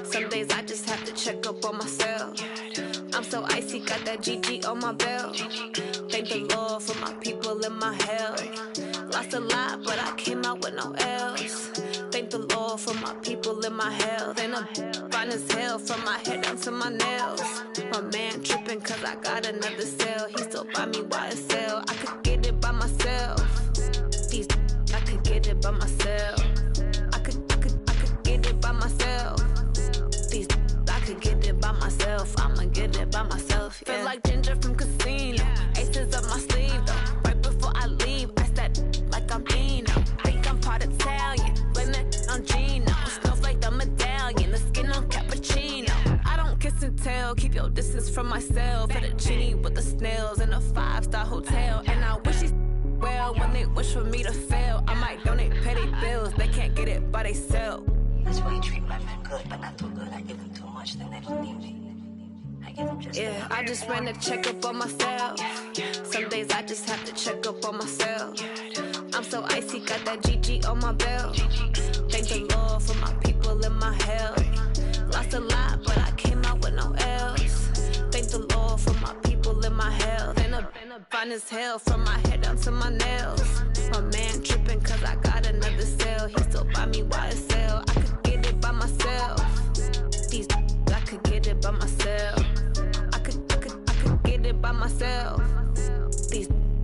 Some days I just have to check up on myself. I'm so icy, got that GG on my belt. Thank the Lord for my people in my health. Lost a lot, but I came out with no L's. Thank the Lord for my people in my health. And I'm fine as hell from my head down to my nails. My man tripping cause I got another cell. He still buy me YSL. I could get it by myself. I could get it by myself. I could get it by myself. I could get it by myself. I'ma get it by myself. Yeah. Feel like Ginger from Casino. Aces up my sleeve though. Right before I leave, I said like I'm Dino. Think I'm part Italian. Blame it on Gino. Snowflake the medallion. The skin on cappuccino. I don't kiss and tell. Keep your distance from myself. At a genie with the snails in a 5-star hotel. And I wish he's well when they wish for me to fail. I might donate petty bills. They can't get it by themselves. That's why you treat my men good, but not too good. I give them too much, then they don't need me. I give them just yeah, I just ran a checkup on myself. Some days I just have to check up on myself. I'm so icy, got that GG on my belt. Thank the Lord for my people in my health. Lost a lot, but I came out with no L's. Thank the Lord for my people in my health. And I'm fine as hell from my head down to my nails. My man tripping cause I got another cell. He still buy me YSL. I could get it by myself. I could get it by myself. I could get it by myself.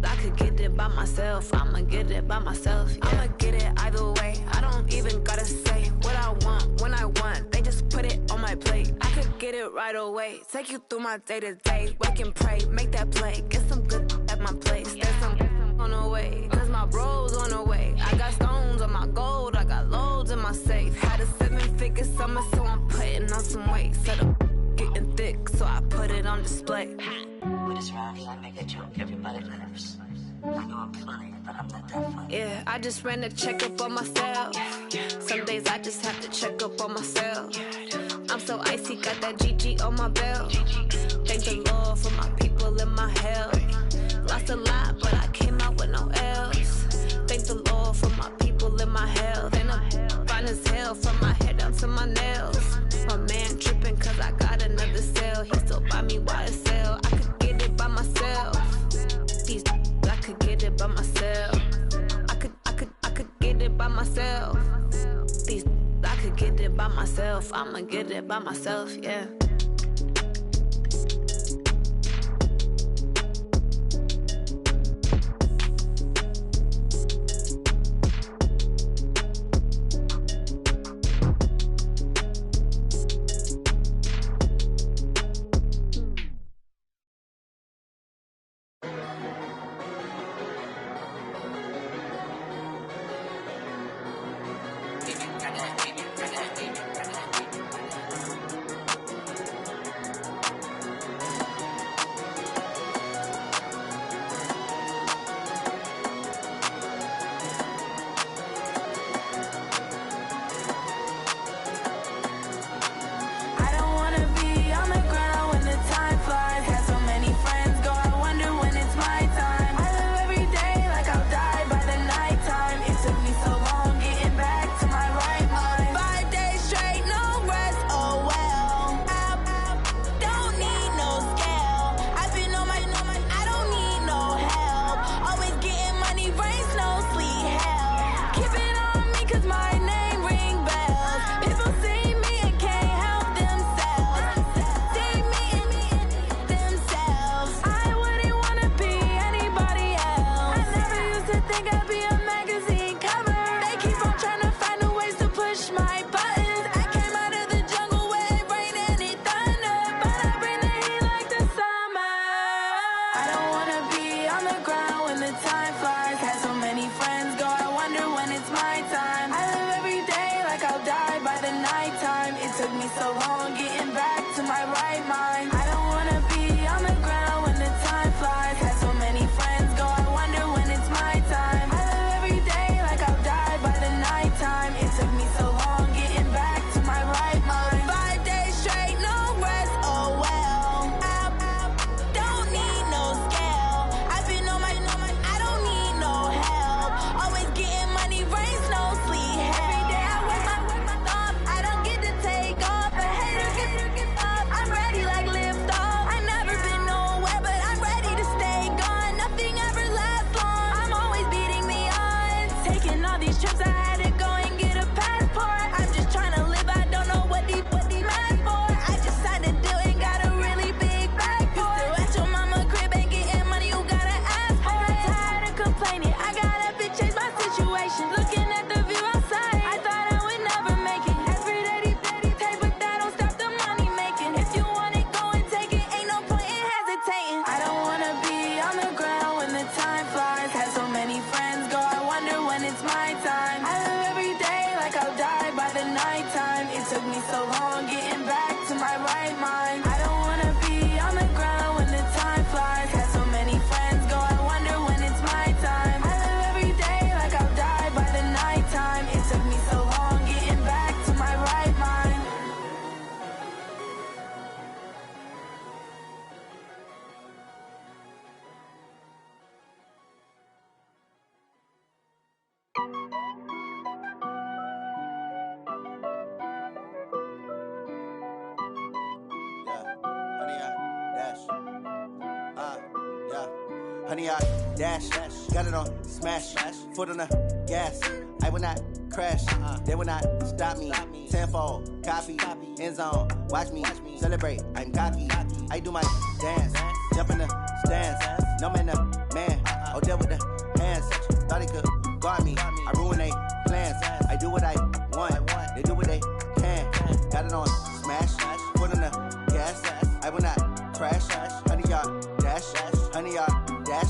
I could get it by myself. I'ma get it by myself. Yeah. I'ma get it either way. I don't even gotta say what I want when I want. They just put it on my plate. I could get it right away. Take you through my day to day. Wake and pray, make that play. Get some good at my place. There's some on the way. Cause my bros on the way. I got stones on my gold. I got loads in my safe. Had a 7-figure summer, so I'm putting on some weight. Set up getting thick, so I put it on display. With this round here, I make a joke. Everybody laughs. I know I'm funny, but I'm not that funny. Yeah, I just ran a checkup on myself. Some days I just have to check up on myself. I'm so icy, got that GG on my belt. Thank the Lord for my people in my health. Lost a lot, but I came out with no L's. Thank the Lord for my people in my health. And I'm fine as hell from my head down to my nails. My man tripping cause I got another cell. He still buy me YSL. I could get it by myself. I could get it by myself. I could get it by myself. I could get it by myself. I'ma get it by myself, yeah. it's my time. I live every day like I'll die by the nighttime. It took me so long getting back to my right mind. I don't wanna be on the ground when the time flies. Had so many friends go, I wonder when it's my time. I live every day like I'll die by the nighttime. It took me so long getting back to my right mind. Honey, I dash, got it on smash, foot on the gas. I will not crash, they will not stop me. Tenfold, copy, end zone, watch me celebrate. I'm cocky, I do my dance, jump in the stands. No man, the man, oh, deal with the hands. Thought he could guard me, I ruin they plans. I do what I want, they do what they can. Got it on smash, foot on the gas. I will not crash, honey, y'all dash, honey, y'all dash,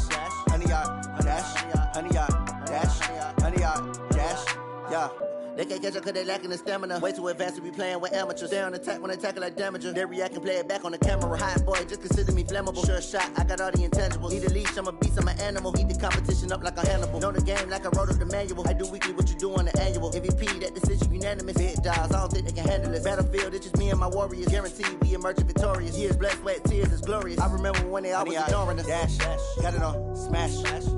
honey, y'all dash, honey, y'all dash, honey, y'all dash, yeah. They can't catch up cause they lacking the stamina. Way too advanced to be playing with amateurs. Stay on attack when they tackle like damager. They react and play it back on the camera. Hot boy, just consider me flammable. Sure shot, I got all the intangibles. Need a leash, I'm a beast, I'm an animal. Eat the competition up like a Hannibal. Know the game like I wrote up the manual. I do weekly what you do on the annual. MVP, that decision unanimous. Big dogs, I don't think they can handle it. Battlefield, it's just me and my warriors. Guaranteed we emerging victorious. Years, blood, sweat, tears, it's glorious. I remember when they always ignoring us. Dash, got it on smash,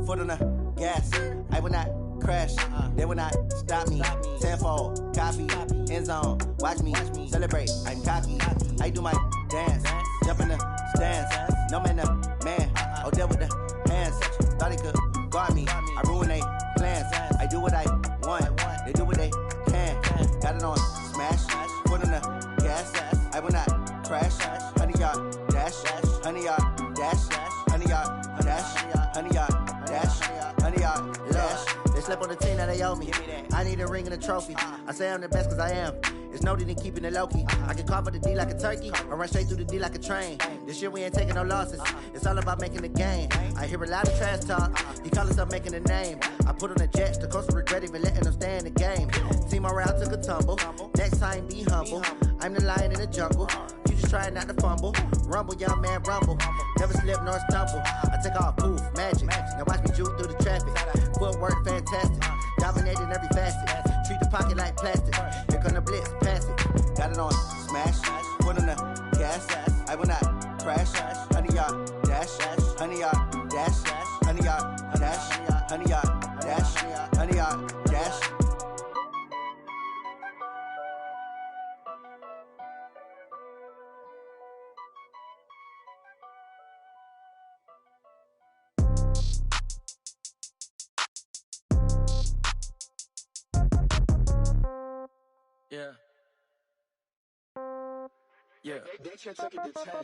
foot on the gas. I will not crash, they will not stop me. Tenfold, copy, end zone, watch me celebrate. I'm cocky, I do my dance, jump in the stands. No man, the man, oh, deal with the hands. Thought he could guard me, I ruin they plans. I do what I want, they do what they can. Got it on smash, foot on the gas. I will not crash, honey, y'all dash, honey, y'all dash, honey, y'all dash, honey, y'all dash, honey, y'all dash. They slept on the team that they owe me. I need a ring and a trophy. I say I'm the best cause I am. It's no need in keeping it low key. I can carve for the D like a turkey, or run straight through the D like a train. This year we ain't taking no losses. It's all about making the game. I hear a lot of trash talk. He call himself making a name. I put on the jets, the coach will regret even letting them stay in the game. Team morale took a tumble. Next time be humble. I'm the lion in the jungle. You just trying not to fumble. Rumble, young man, rumble. Never slip nor stumble. I take off, poof, magic. Now watch me juke through the traffic. Footwork fantastic. Dominating every facet. Treat the pocket like plastic. Here come the blitz, pass it. Got it on smash, foot on the gas. I will not crash. Honey, y'all dash, honey, y'all dash, honey, y'all dash, honey, y'all dash, honey, y'all dash. Yeah. Yeah.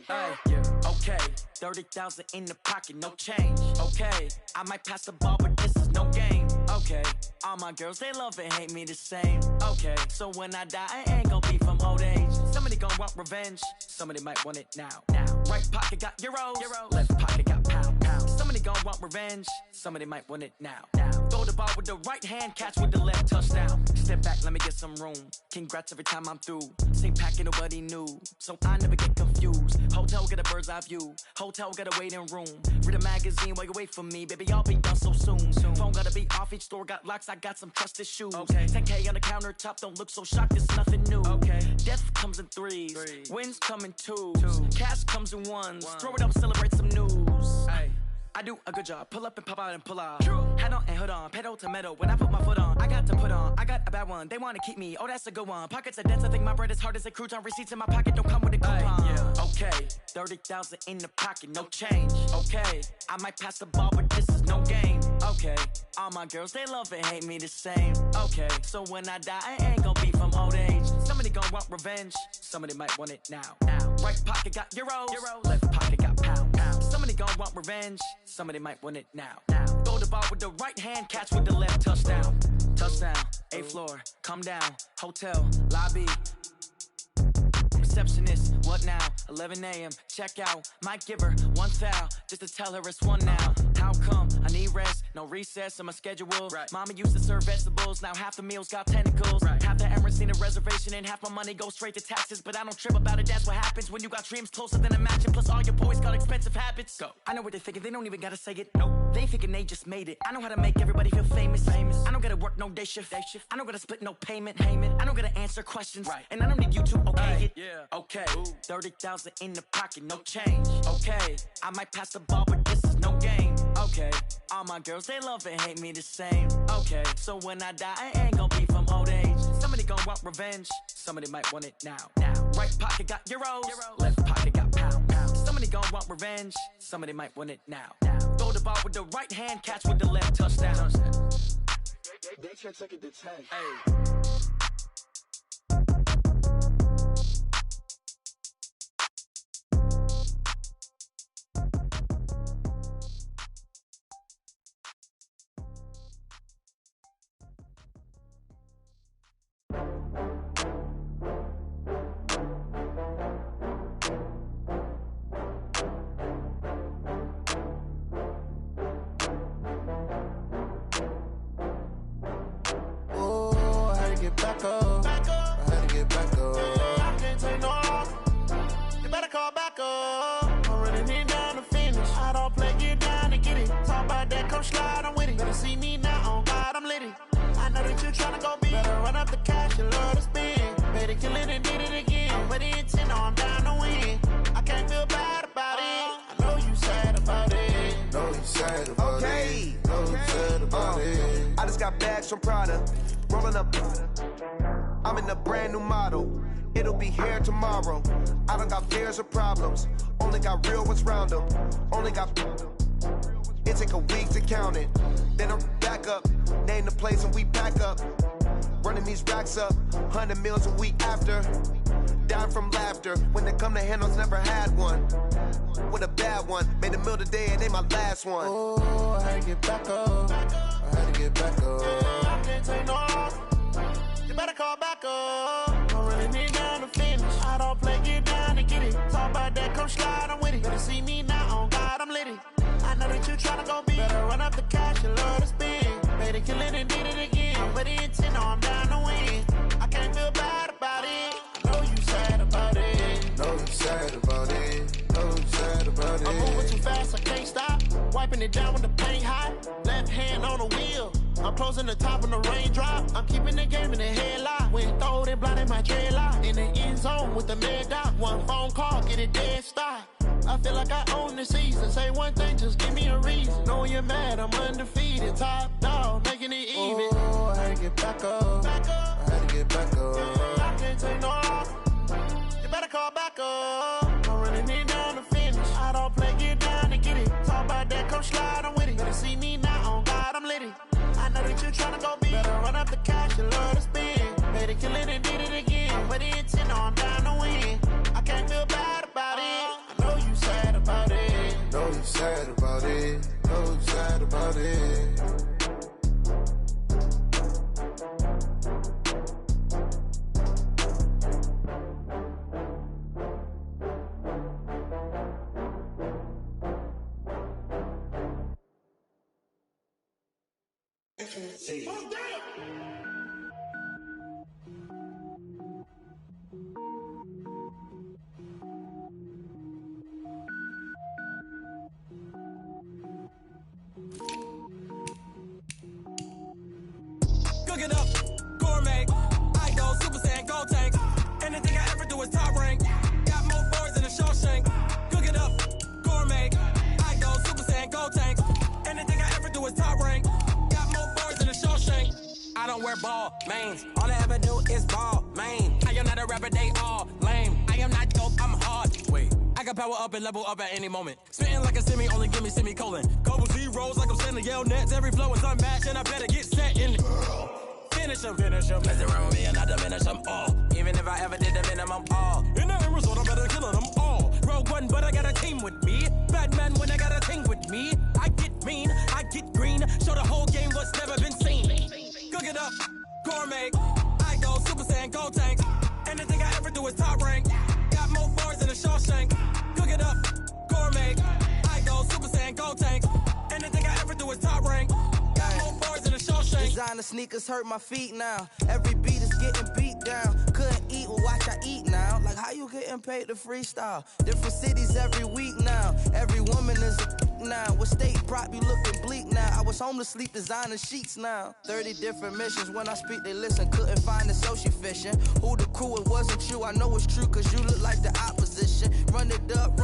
Hey, yeah. Okay. 30,000 in the pocket, no change. Okay. I might pass the ball, but this is no game. Okay. All my girls, they love and hate me the same. Okay. So when I die, I ain't gonna be from old age. Somebody gonna want revenge. Somebody might want it now. Right pocket got euros. Left pocket got pound. Somebody gonna want revenge. Somebody might want it now. Throw the ball with the right hand, catch with the left, touchdown. Step back, let me get some room. Congrats every time I'm through. Same packet, nobody knew, so I never get confused. Hotel get a bird's eye view. Hotel get a waiting room. Read a magazine while you wait for me, baby. I'll be done so soon. Phone gotta be off. Each store got locks. I got some trusted shoes. Okay. 10K on the countertop. Don't look so shocked. It's nothing new. Okay. Death comes in threes. Wins come in twos. Cash comes in ones. Throw it up, celebrate some news. Hey. I do a good job. Pull up and pop out and pull out. Head on and hood on. Pedal to metal. When I put my foot on, I got to put on. I got a bad one. They want to keep me. Oh, that's a good one. Pockets are dense. I think my bread is hard as a crouton. Receipts in my pocket don't come with a coupon. Yeah. Okay. 30,000 in the pocket. No change. Okay. I might pass the ball, but this is no game. Okay. All my girls, they love and hate me the same. Okay. So when I die, I ain't gonna be from old age. Somebody gonna want revenge. Somebody might want it now. Right pocket got euros. Left pocket got pound. Somebody gonna want revenge. Somebody might want it now. Throw the ball with the right hand, catch with the left, touchdown. Touchdown, 8th floor, come down, hotel, lobby. Receptionist, what now? 11 a.m., check out. Might give her one foul, just to tell her it's one now. How come? I need rest, no recess in my schedule. Right. Mama used to serve vegetables, now half the meals got tentacles. Right. Half the errands need a reservation and half my money goes straight to taxes. But I don't trip about it, that's what happens when you got dreams closer than a mansion. Plus all your boys got expensive habits. Go. I know what they're thinking, they don't even gotta say it. No, they ain't thinking they just made it. I know how to make everybody feel famous. I don't gotta work no day shift. I don't gotta split no payment. I don't gotta answer questions. Right. And I don't need you to okay it. Yeah. Okay. 30,000 in the pocket, no change. Okay. I might pass the ball, but this is no game. Okay. All my girls, they love and hate me the same. Okay. So when I die, I ain't gonna be from old age. Somebody gon' want revenge. Somebody might want it now. Right pocket got euros. Left pocket got pounds. Somebody gon' want revenge. Somebody might want it now. Throw the ball with the right hand, catch with the left, touchdown. They can't take it to 10. Hey. Back up. I had to get back up. I can't take no loss. You better call back up. I'm running it down to finish. I don't play, get down to get it. Talk about that, come slide, I'm with it. Better see me now, on God, I'm litty. I know that you tryna go big. Better run up the cash, you love to spend. Better kill it and did it again. I'm ready and 10, I'm down to win. I can't feel bad about it. I know you sad about it. Know you sad about it. Know you sad about it. I just got bags from Prada. Rolling up. I'm in a brand new model. It'll be here tomorrow. I don't got fears or problems. Only got real ones round them. Only got. It take a week to count it. Then I'm back up. Name the place and we pack up. Running these racks up. 100 meals a week after. Down from laughter. When they come to handles, never had one. With a bad one. Made a meal today and they my last one. Oh, I had to get back up. I had to get back up. I can't take no loss. You better call back up. I'm running it down to finish. I don't play, get down to get it. Talk about that, come slide, I'm with it. Better see me now, on God, I'm litty. I know that you tryna go big. Better run up the cash, you love to spend. Better kill it and did it again. I'm ready and 10, I'm down to win. I can't feel bad about it. I know you sad about it. Know you sad about it. Know you sad about it. I'm moving too fast, I can't stop. Wiping it down when the paint hot. Left hand on the wheel. I'm closing the top when the raindrop. I'm keeping the game in the headlock. When throwed and blinded my dreadlock. In the end zone with the mad dot. One phone call, get it dead stop. I feel like I own the season. Say one thing, just give me a reason. Knowing you're mad, I'm undefeated. Top dog, making it even. Oh, I had to get back up. I had to get back up. I can't take no loss. You better call back up. I'm running it down to finish. I don't play, get down to get it. Talk about that, come slide, I'm with it. Better see me now, on God, I'm litty. I know that you tryna go big. Better run up the cash, you love to spend. Better kill it and did it again. I'm ready and 10, I'm down to win. I can't feel bad about it. I know you sad about it. Know you sad about it. Know you sad about it. See. Cook it up, gourmet. I go Super Saiyan, gold tanks. Anything I ever do is top rank. Got more boys than a Shawshank. Cook it up, gourmet. I go Super Saiyan, gold tanks. Anything I ever do is top rank. Got more boys than a Shawshank. I don't wear ball mains. All I ever do is ball main. I am not a rapper, they all lame. I am not dope, I'm hard. Wait, I can power up and level up at any moment. Spitting like a semi, only give me semicolon. Couple zeros like I'm sending yell nets. Every flow is unmatched and I better get set in. Finish them. Mess around with me and I diminish them all. Even if I ever did the minimum all. In the end result, I'm better killing them all. Rogue One, but I got a team with me. Batman when I got a team with me. I get mean, I get green. Show the whole game what's never been seen. Cook it up, gourmet. I go Super Saiyan, gold tanks. Anything I ever do is top rank. Got more bars than a Shawshank. Cook it up, gourmet. I go Super Saiyan, gold tanks. Anything Designer sneakers hurt my feet now. Every beat is getting beat down. Couldn't eat, well watch I eat now. Like how you getting paid to freestyle? Different cities every week now. Every woman is a now. With state prop, you looking bleak now. I was home to sleep, designer sheets now. 30 different missions. When I speak, they listen. Couldn't find it, so she fishing. Who the crew, it wasn't you. I know it's true, cause you look like the opposition. Run it up,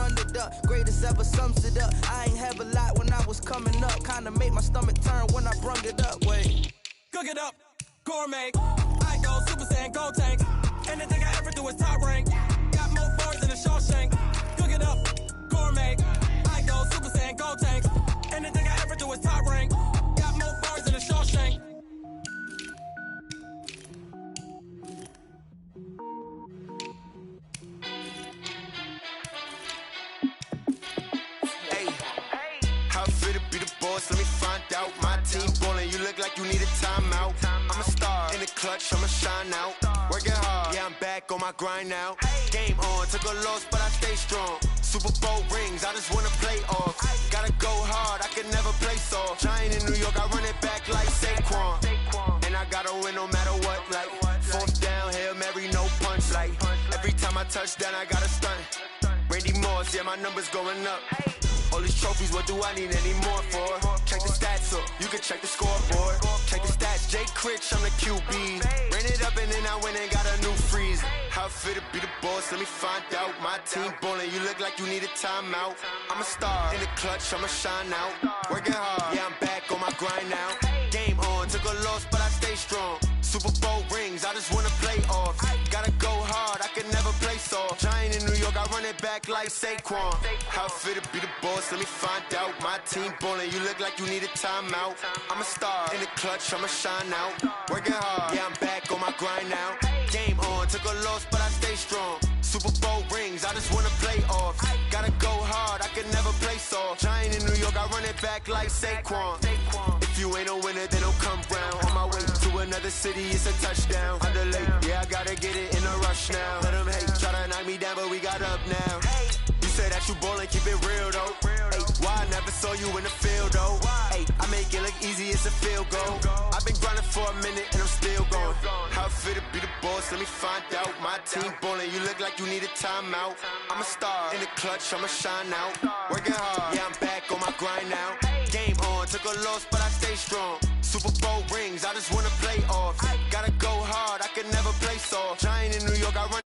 greatest ever sums it up. I ain't have a lot when I was coming up. Kinda made my stomach turn when I brung it up. Wait. Cook it up, gourmet. I go Super Saiyan, Gold Tank. Anything I ever do is top rank. Got more bars than a Shawshank. Cook it up, gourmet. I go Super Saiyan, Gold Tank. Anything I ever do is top rank. Got more bars than a Shawshank. Let me find out. My team ballin', you look like you need a timeout. I'm a star in the clutch, I'ma shine out. Working hard, yeah, I'm back on my grind now. Game on, took a loss, but I stay strong. Super Bowl rings, I just wanna play off. Gotta go hard, I can never play soft. Giant in New York, I run it back like Saquon. And I gotta win no matter what, like fourth down, Hail Mary, no punch. Like every time I touch down, I gotta stunt. Randy Moss, yeah, my numbers going up. All these trophies, what do I need any more for? Check the stats up, you can check the scoreboard. Check the stats, Jay Critch, I'm the QB. Ran it up and then I went and got a new freeze. How fit to be the boss, let me find out. My team ballin', you look like you need a timeout. I'm a star in the clutch, I'ma shine out. Working hard, yeah, I'm back on my grind now. Game on, took a loss, but I stay strong. Super Bowl rings, I just wanna play off. Gotta go hard, I can never play soft. Giant in New York, I run it back like Saquon. How fit to be the boss, let me find out. My team ballin', you look like you need a timeout. I'm a star in the clutch, I'ma shine out. Working hard, yeah, I'm back on my grind now. Game on, took a loss, but I stay strong. Super Bowl rings, I just wanna play off. Gotta go hard, I can never play soft. Giant in New York, I run it back like Saquon. If you ain't a winner, then don't come round. On my way to another city, it's a touchdown. Underlay, yeah, I gotta get it in a rush now. Let them hate, try to knock me down, but we got up now. You say that you ballin', keep it real though. Ay, why I never saw you in the field though? Ay, I make it look easy, it's a field goal. I've been grinding for a minute and I'm still going. How fit to be the boss, let me find out. My team ballin', you look like you need a timeout. I'm a star in the clutch, I'ma shine out. Working hard, yeah, I'm back on my grind now. Game on, took a loss, but I stay strong. Super Bowl rings, I just wanna play off. Gotta go hard, I can never play soft. Giant in New York, I run